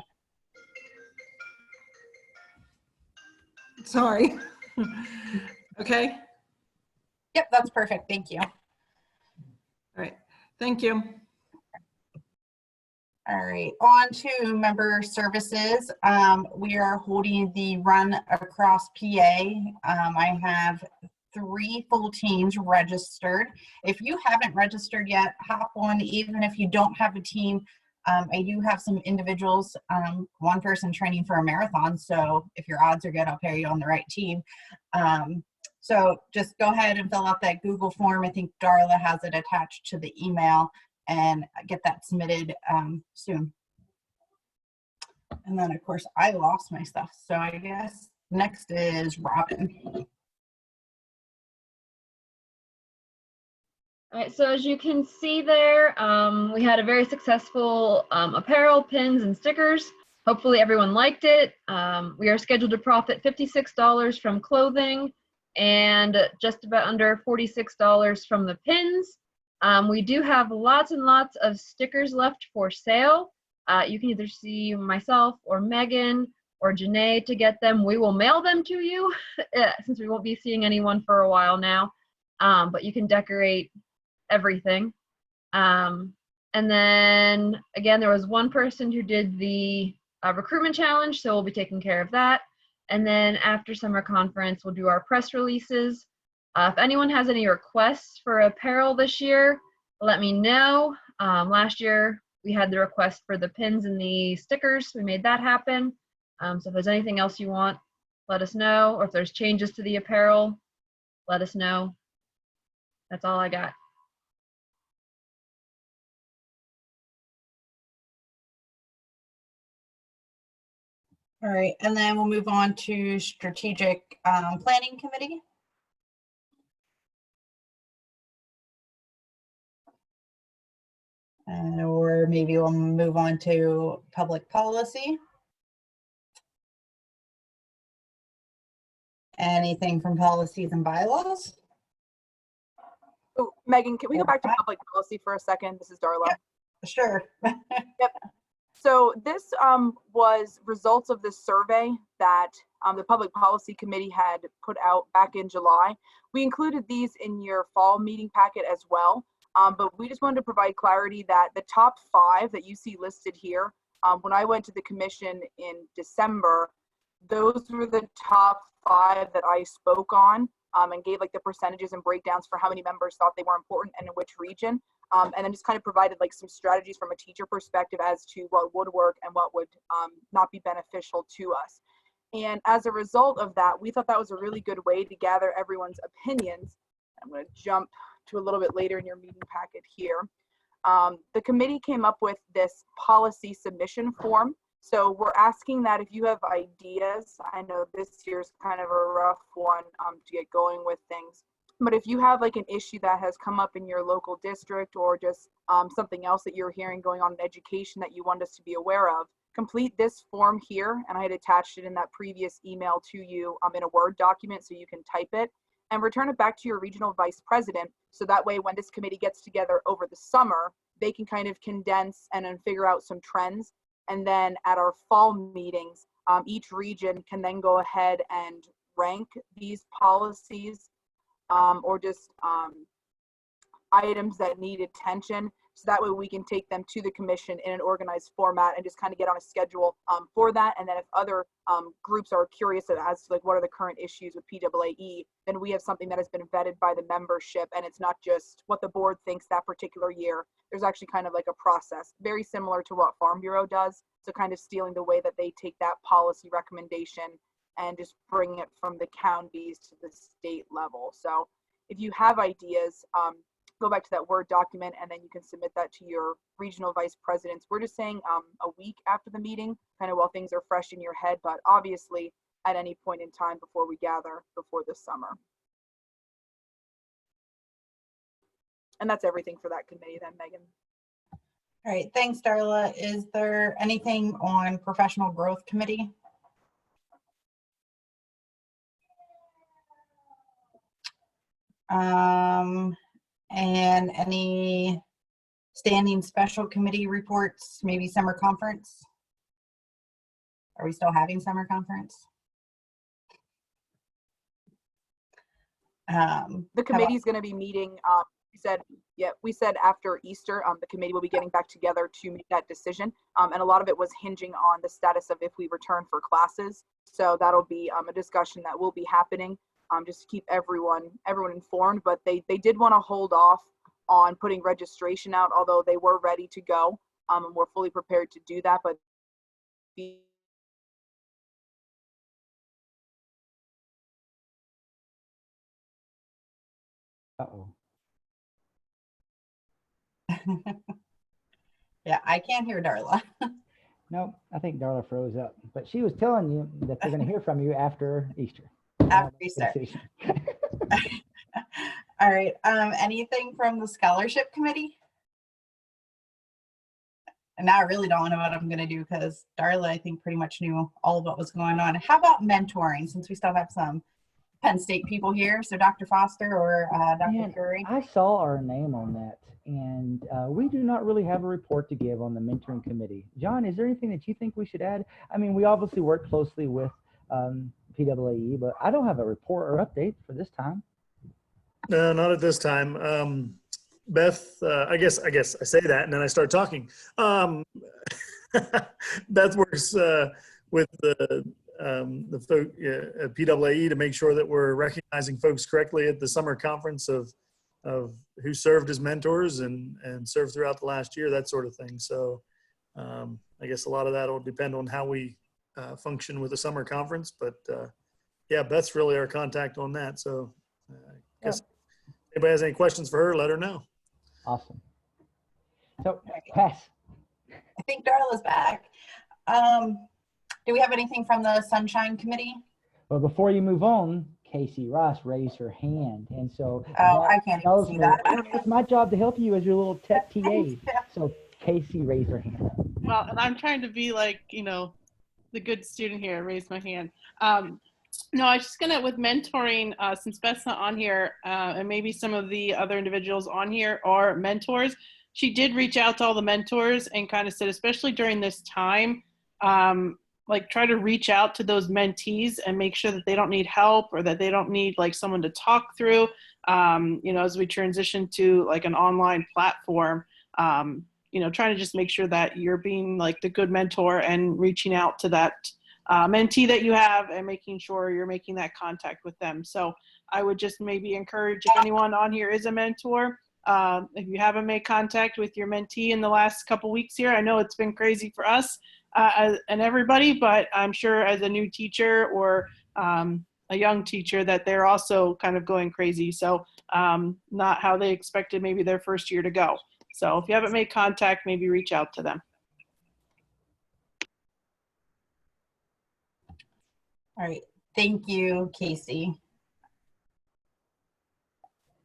Sorry. Okay. Yep, that's perfect. Thank you. All right. Thank you. All right, on to member services. We are holding the run across PA. I have 3 full teams registered. If you haven't registered yet, hop on. Even if you don't have a team, I do have some individuals, 1 person training for a marathon. So if your odds are good, I'll pair you on the right team. So just go ahead and fill out that Google form. I think Darla has it attached to the email, and get that submitted soon. And then of course I lost my stuff. So I guess next is Robin. All right, so as you can see there, we had a very successful apparel, pins, and stickers. Hopefully everyone liked it. We are scheduled to profit $56 from clothing and just about under $46 from the pins. We do have lots and lots of stickers left for sale. You can either see myself or Megan or Janae to get them. We will mail them to you since we won't be seeing anyone for a while now. But you can decorate everything. And then again, there was 1 person who did the recruitment challenge, so we'll be taking care of that. And then after summer conference, we'll do our press releases. If anyone has any requests for apparel this year, let me know. Last year, we had the request for the pins and the stickers. We made that happen. So if there's anything else you want, let us know. Or if there's changes to the apparel, let us know. That's all I got. All right, and then we'll move on to strategic planning committee. Or maybe we'll move on to public policy. Anything from policies and bylaws? Oh, Megan, can we go back to public policy for a second? This is Darla. Yep, sure. Yep. So this was results of this survey that the Public Policy Committee had put out back in July. We included these in your fall meeting packet as well, but we just wanted to provide clarity that the top 5 that you see listed here, when I went to the commission in December, those were the top 5 that I spoke on and gave like the percentages and breakdowns for how many members thought they were important and in which region. And then just kind of provided like some strategies from a teacher perspective as to what would work and what would not be beneficial to us. And as a result of that, we thought that was a really good way to gather everyone's opinions. I'm going to jump to a little bit later in your meeting packet here. The committee came up with this policy submission form. So we're asking that if you have ideas, I know this year's kind of a rough one to get going with things. But if you have like an issue that has come up in your local district or just something else that you're hearing going on in education that you want us to be aware of, complete this form here, and I had attached it in that previous email to you in a Word document so you can type it, and return it back to your regional vice president. So that way, when this committee gets together over the summer, they can kind of condense and then figure out some trends. And then at our fall meetings, each region can then go ahead and rank these policies or just items that need attention. So that way we can take them to the commission in an organized format and just kind of get on a schedule for that. And then if other groups are curious as to like what are the current issues with PAAE, then we have something that has been vetted by the membership, and it's not just what the board thinks that particular year. There's actually kind of like a process, very similar to what Farm Bureau does. So kind of stealing the way that they take that policy recommendation and just bring it from the counties to the state level. So if you have ideas, go back to that Word document, and then you can submit that to your regional vice presidents. We're just saying a week after the meeting, kind of while things are fresh in your head, but obviously at any point in time before we gather before the summer. And that's everything for that committee then, Megan. All right, thanks, Darla. Is there anything on professional growth committee? And any standing special committee reports, maybe summer conference? Are we still having summer conference? The committee is going to be meeting, we said after Easter, the committee will be getting back together to make that decision. And a lot of it was hinging on the status of if we return for classes. So that'll be a discussion that will be happening. Just to keep everyone informed, but they did want to hold off on putting registration out, although they were ready to go and we're fully prepared to do that. But Uh-oh. Yeah, I can't hear Darla. No, I think Darla froze up, but she was telling you that they're going to hear from you after Easter. After Easter. All right. Anything from the scholarship committee? And now I really don't know what I'm going to do because Darla, I think, pretty much knew all of what was going on. How about mentoring, since we still have some Penn State people here? So Dr. Foster or Dr. Curry? I saw our name on that, and we do not really have a report to give on the mentoring committee. John, is there anything that you think we should add? I mean, we obviously work closely with PAAE, but I don't have a report or update for this time. No, not at this time. Beth, I guess I say that and then I start talking. Beth works with the folk at PAAE to make sure that we're recognizing folks correctly at the summer conference of who served as mentors and served throughout the last year, that sort of thing. So I guess a lot of that will depend on how we function with the summer conference, but yeah, Beth's really our contact on that. So I guess if anybody has any questions for her, let her know. Awesome. So pass. I think Darla's back. Do we have anything from the Sunshine Committee? Well, before you move on, Casey Ross raised her hand, and so I can't even see that. It's my job to help you as your little tech TA. So Casey raised her hand. Well, and I'm trying to be like, the good student here, raise my hand. No, I was just gonna, with mentoring, since Beth's not on here, and maybe some of the other individuals on here are mentors, she did reach out to all the mentors and kind of said, especially during this time, like try to reach out to those mentees and make sure that they don't need help or that they don't need like someone to talk through, as we transition to like an online platform, trying to just make sure that you're being like the good mentor and reaching out to that mentee that you have and making sure you're making that contact with them. So I would just maybe encourage, if anyone on here is a mentor, if you haven't made contact with your mentee in the last couple weeks here, I know it's been crazy for us and everybody, but I'm sure as a new teacher or a young teacher that they're also kind of going crazy. So not how they expected maybe their first year to go. So if you haven't made contact, maybe reach out to them. All right, thank you, Casey.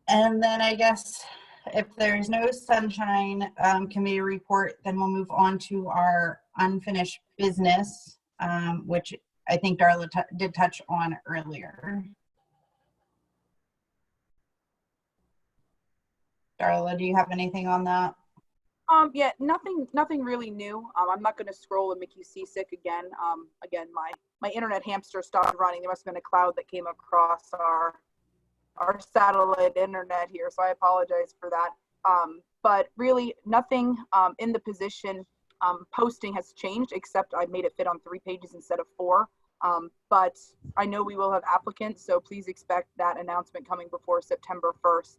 And then I guess if there's no Sunshine Committee report, then we'll move on to our unfinished business, which I think Darla did touch on earlier. Darla, do you have anything on that? Yeah, nothing really new. I'm not going to scroll and make you seasick again. Again, my internet hamster stopped running. There must have been a cloud that came across our satellite internet here, so I apologize for that. But really, nothing in the position posting has changed, except I made it fit on 3 pages instead of 4. But I know we will have applicants, so please expect that announcement coming before September 1st.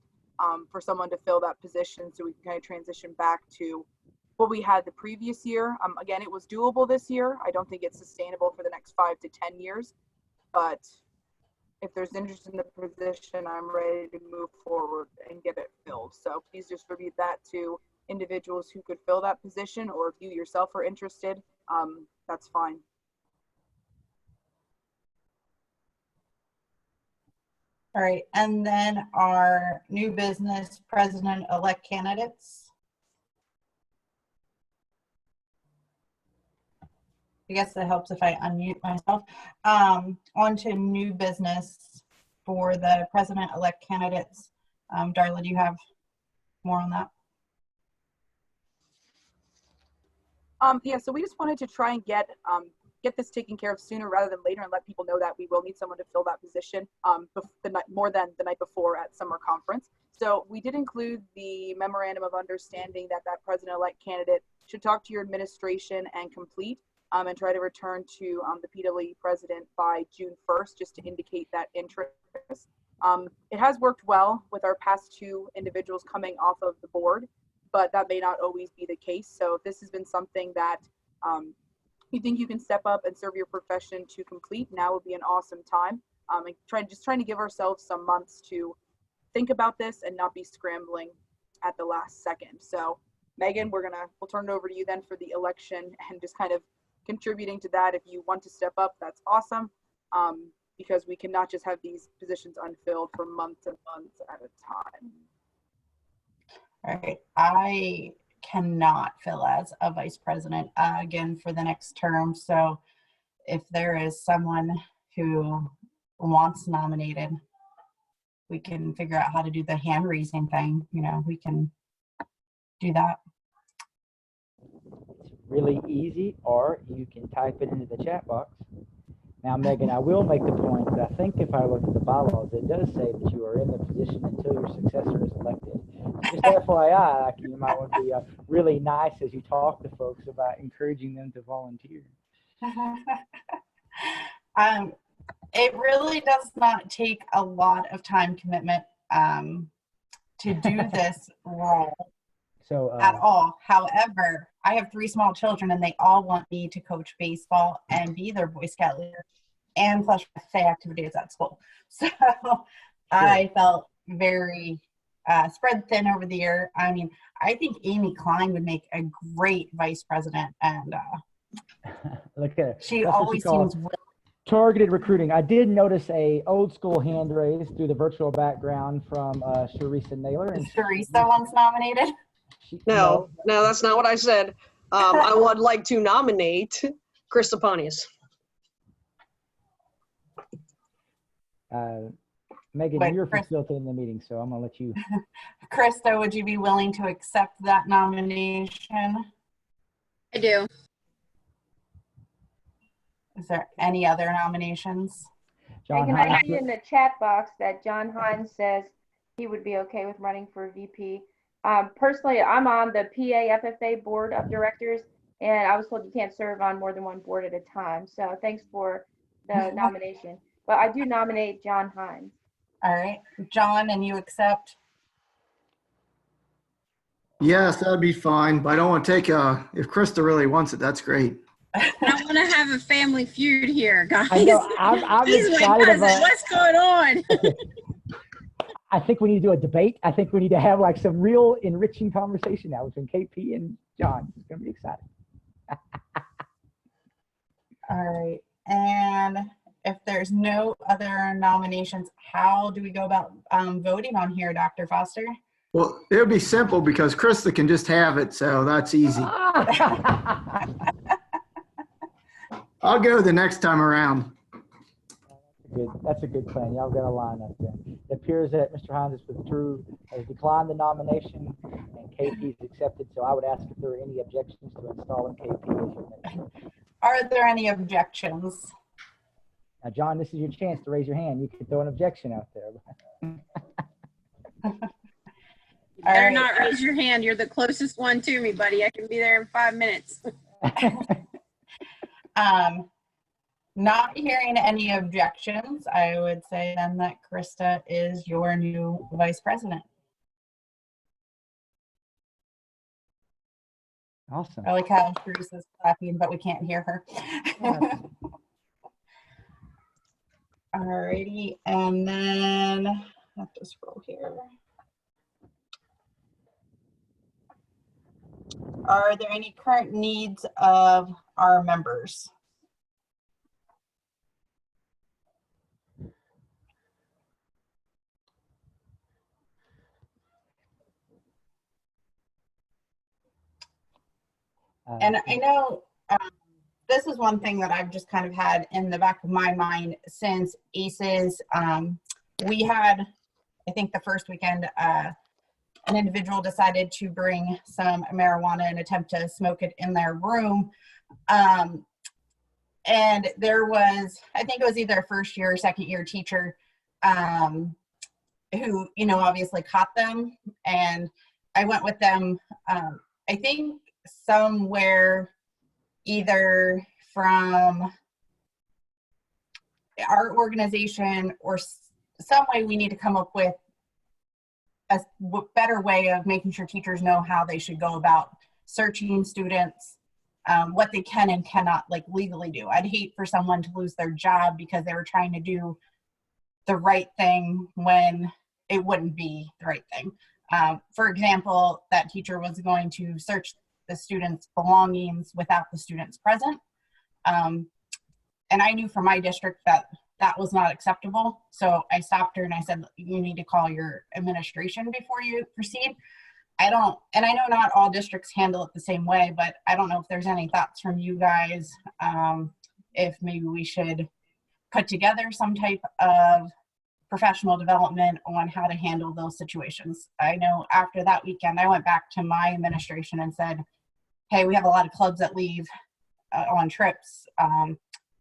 For someone to fill that position, so we can kind of transition back to what we had the previous year. Again, it was doable this year. I don't think it's sustainable for the next 5 to 10 years, but if there's interest in the position, I'm ready to move forward and get it filled. So please distribute that to individuals who could fill that position, or if you yourself are interested, that's fine. All right, and then our new business president-elect candidates. I guess it helps if I unmute myself. On to new business for the president-elect candidates. Darla, do you have more on that? Yeah, so we just wanted to try and get this taken care of sooner rather than later, and let people know that we will need someone to fill that position more than the night before at summer conference. So we did include the memorandum of understanding that president-elect candidate should talk to your administration and complete and try to return to the PAAE president by June 1st, just to indicate that interest. It has worked well with our past 2 individuals coming off of the board, but that may not always be the case. So if this has been something that you think you can step up and serve your profession to complete, now would be an awesome time. And trying to give ourselves some months to think about this and not be scrambling at the last second. So Megan, we'll turn it over to you then for the election and just kind of contributing to that. If you want to step up, that's awesome, because we cannot just have these positions unfilled for months and months at a time. All right, I cannot fill as a vice president again for the next term. So if there is someone who wants nominated, we can figure out how to do the hand raising thing. We can do that. It's really easy, or you can type it into the chat box. Now, Megan, I will make the point that I think if I look at the bylaws, it does say that you are in the position until your successor is elected. Just FYI, you might want to be really nice as you talk to folks about encouraging them to volunteer. It really does not take a lot of time commitment to do this role at all. However, I have 3 small children and they all want me to coach baseball and be their Boy Scout leader and plus say activities at school. So sure. I felt very spread thin over the year. I mean, I think Amy Klein would make a great vice president, and look at her. She always seems targeted recruiting. I did notice a old school hand raise through the virtual background from Sharisa Naylor. Is Sharisa once nominated? No, that's not what I said. I would like to nominate Chris Saponius. Megan, you're facilitating the meeting, so I'm going to let you. Krista, would you be willing to accept that nomination? I do. Is there any other nominations? Megan, I see in the chat box that John Hines says he would be okay with running for VP. Personally, I'm on the PAFFA board of directors, and I was told you can't serve on more than 1 board at a time. So thanks for the nomination. But I do nominate John Hines. All right, John, and you accept? Yes, that'd be fine, but I don't want to take if Krista really wants it, that's great. I want to have a family feud here, guys. I know, I'm He's excited my cousin. about What's going on? I think we need to do a debate. I think we need to have like some real enriching conversation now between KP and John. It's going to be exciting. All right, and if there's no other nominations, how do we go about voting on here, Dr. Foster? Well, it would be simple because Krista can just have it, so that's easy. I'll go the next time around. That's a good plan. Y'all got a lineup then. It appears that Mr. Hines has declined the nomination, and KP is accepted. So I would ask if there are any objections to installing KP as your minister. Are there any objections? Now, John, this is your chance to raise your hand. You can throw an objection out there. You better not raise your hand. You're the closest one to me, buddy. I can be there in 5 minutes. Not hearing any objections, I would say then that Krista is your new vice president. Awesome. I like how Teresa's clapping, but we can't hear her. Alrighty, and then I have to scroll here. Are there any current needs of our members? And I know this is one thing that I've just kind of had in the back of my mind since ACES. We had, I think the first weekend, an individual decided to bring some marijuana and attempt to smoke it in their room. And there was, I think it was either a first year or second year teacher who, you know, obviously caught them. And I went with them, I think somewhere either from our organization or some way we need to come up with a better way of making sure teachers know how they should go about searching students, what they can and cannot like legally do. I'd hate for someone to lose their job because they were trying to do the right thing when it wouldn't be the right thing. For example, that teacher was going to search the students' belongings without the students present. And I knew from my district that that was not acceptable. So I stopped her and I said, you need to call your administration before you proceed. And I know not all districts handle it the same way, but I don't know if there's any thoughts from you guys, if maybe we should put together some type of professional development on how to handle those situations. I know after that weekend, I went back to my administration and said, hey, we have a lot of clubs that leave on trips.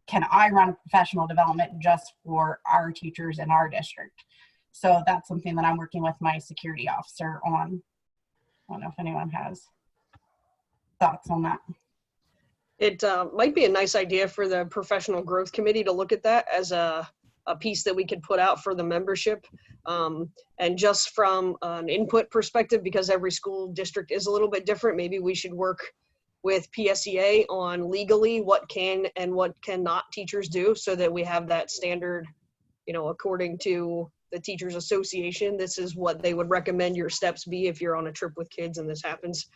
Can I run a professional development just for our teachers in our district? So that's something that I'm working with my security officer on. I don't know if anyone has thoughts on that. It might be a nice idea for the professional growth committee to look at that as a piece that we could put out for the membership. And just from an input perspective, because every school district is a little bit different, maybe we should work with PSEA on legally what can and what cannot teachers do, so that we have that standard, you know, according to the Teachers Association, this is what they would recommend your steps be if you're on a trip with kids and this happens.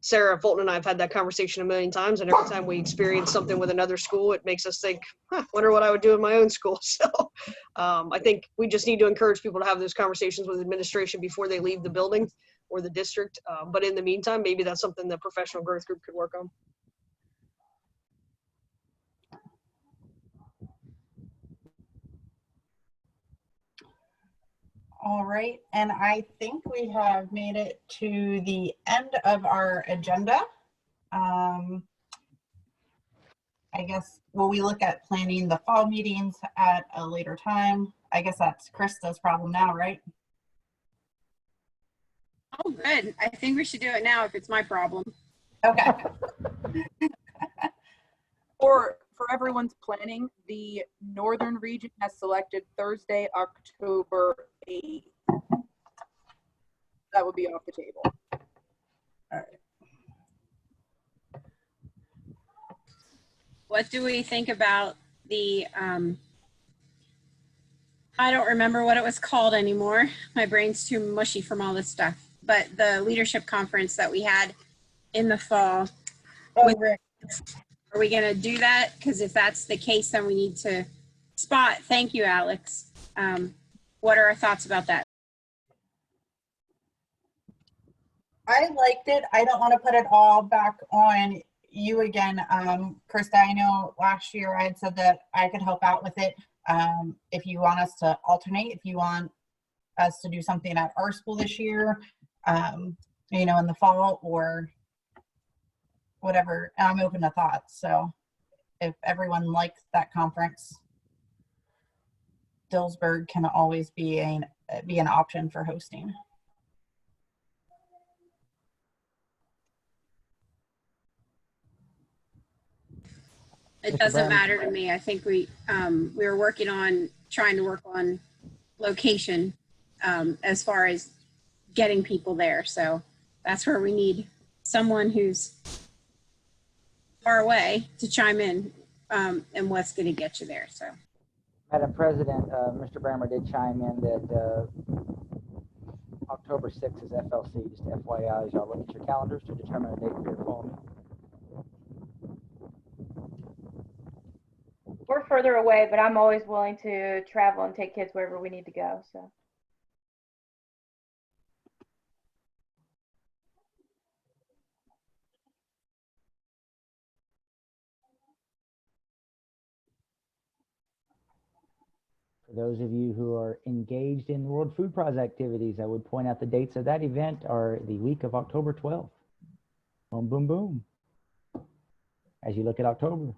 Sarah Fulton and I have had that conversation a million times, and every time we experience something with another school, it makes us think, wonder what I would do in my own school. So I think we just need to encourage people to have those conversations with administration before they leave the building or the district. But in the meantime, maybe that's something the professional growth group could work on. All right, and I think we have made it to the end of our agenda. I guess, will we look at planning the fall meetings at a later time? I guess that's Krista's problem now, right? Oh, good. I think we should do it now if it's my problem. Okay. For everyone's planning, the Northern region has selected Thursday, October 8th. That would be off the table. All right. What do we think about the, I don't remember what it was called anymore. My brain's too mushy from all this stuff. But the leadership conference that we had in the fall. Oh, Rick. Are we going to do that? Because if that's the case, then we need to spot. Thank you, Alex. What are our thoughts about that? I liked it. I don't want to put it all back on you again, Krista. I know last year I had said that I could help out with it. If you want us to alternate, if you want us to do something at our school this year, you know, in the fall or whatever, I'm open to thoughts. So if everyone likes that conference, Dillsburg can always be an option for hosting. It doesn't matter to me. I think we were working on trying to work on location as far as getting people there. So that's where we need someone who's far away to chime in and what's going to get you there. So, Madam President, Mr. Brammer did chime in that October 6th is FLC. Just FYI, as y'all look at your calendars to determine a date for your fall meeting. We're further away, but I'm always willing to travel and take kids wherever we need to go. So. For those of you who are engaged in World Food Prize activities, I would point out the dates of that event are the week of October 12th. Boom, boom, boom. As you look at October.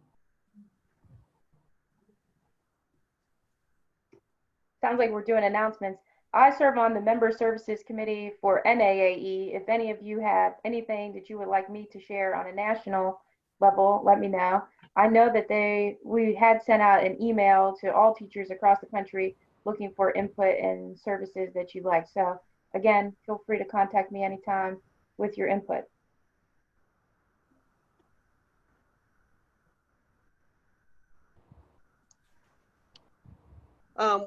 Sounds like we're doing announcements. I serve on the Member Services Committee for NAAE. If any of you have anything that you would like me to share on a national level, let me know. I know that we had sent out an email to all teachers across the country looking for input and services that you like. So again, feel free to contact me anytime with your input.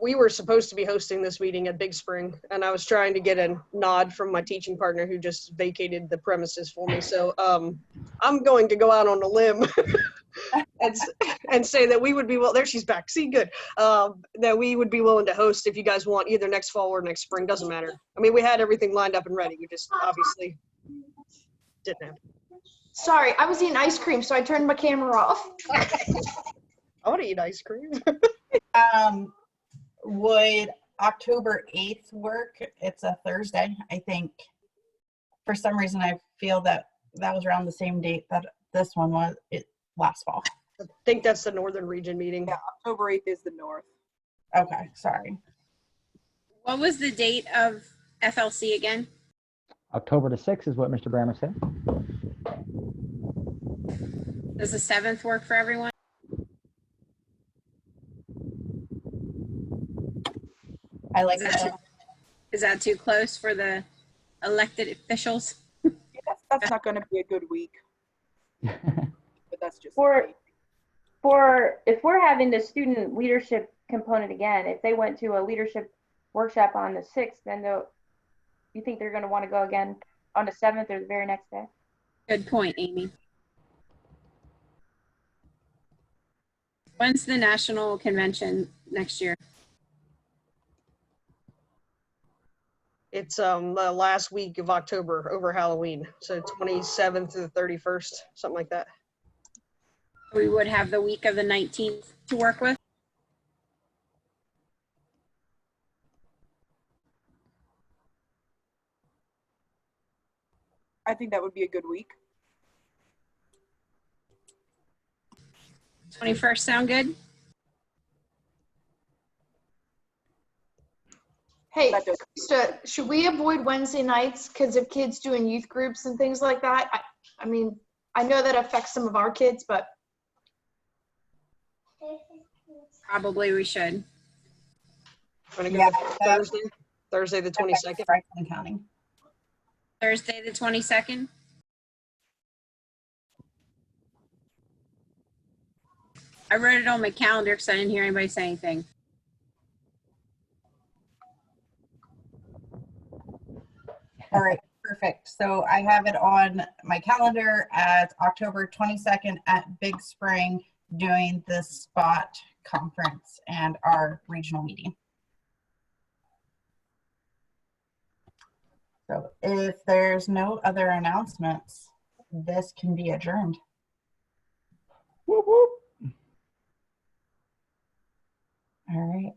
We were supposed to be hosting this meeting at Big Spring, and I was trying to get a nod from my teaching partner who just vacated the premises for me. So I'm going to go out on a limb and say that we would be, well, there she's back. See, good. That we would be willing to host if you guys want either next fall or next spring, doesn't matter. I mean, we had everything lined up and ready. We just obviously didn't have. Sorry, I was eating ice cream, so I turned my camera off. I want to eat ice cream. Would October 8th work? It's a Thursday, I think. For some reason, I feel that was around the same date that this one was last fall. I think that's the Northern Region meeting. Yeah, October 8th is the North. Okay, sorry. what was the date of FLC again? October the 6th is what Mr. Brammer said. Does the 7th work for everyone? I like that. Is that too close for the elected officials? Yes, that's not going to be a good week. But that's just for if we're having the student leadership component again, if they went to a leadership workshop on the 6th, then you think they're going to want to go again on the 7th or the very next day? Good point, Amy. When's the national convention next year? It's the last week of October over Halloween. So 27th to the 31st, something like that. We would have the week of the 19th to work with. I think that would be a good week. 21st sound good? Hey, Krista, should we avoid Wednesday nights because of kids doing youth groups and things like that? I mean, I know that affects some of our kids, but. Probably we should. Yeah, Thursday the 22nd. Franklin County. Thursday the 22nd? I wrote it on my calendar because I didn't hear anybody say anything. All right, perfect. So I have it on my calendar as October 22nd at Big Spring doing the SPOT conference and our regional meeting. So if there's no other announcements, this can be adjourned. All right.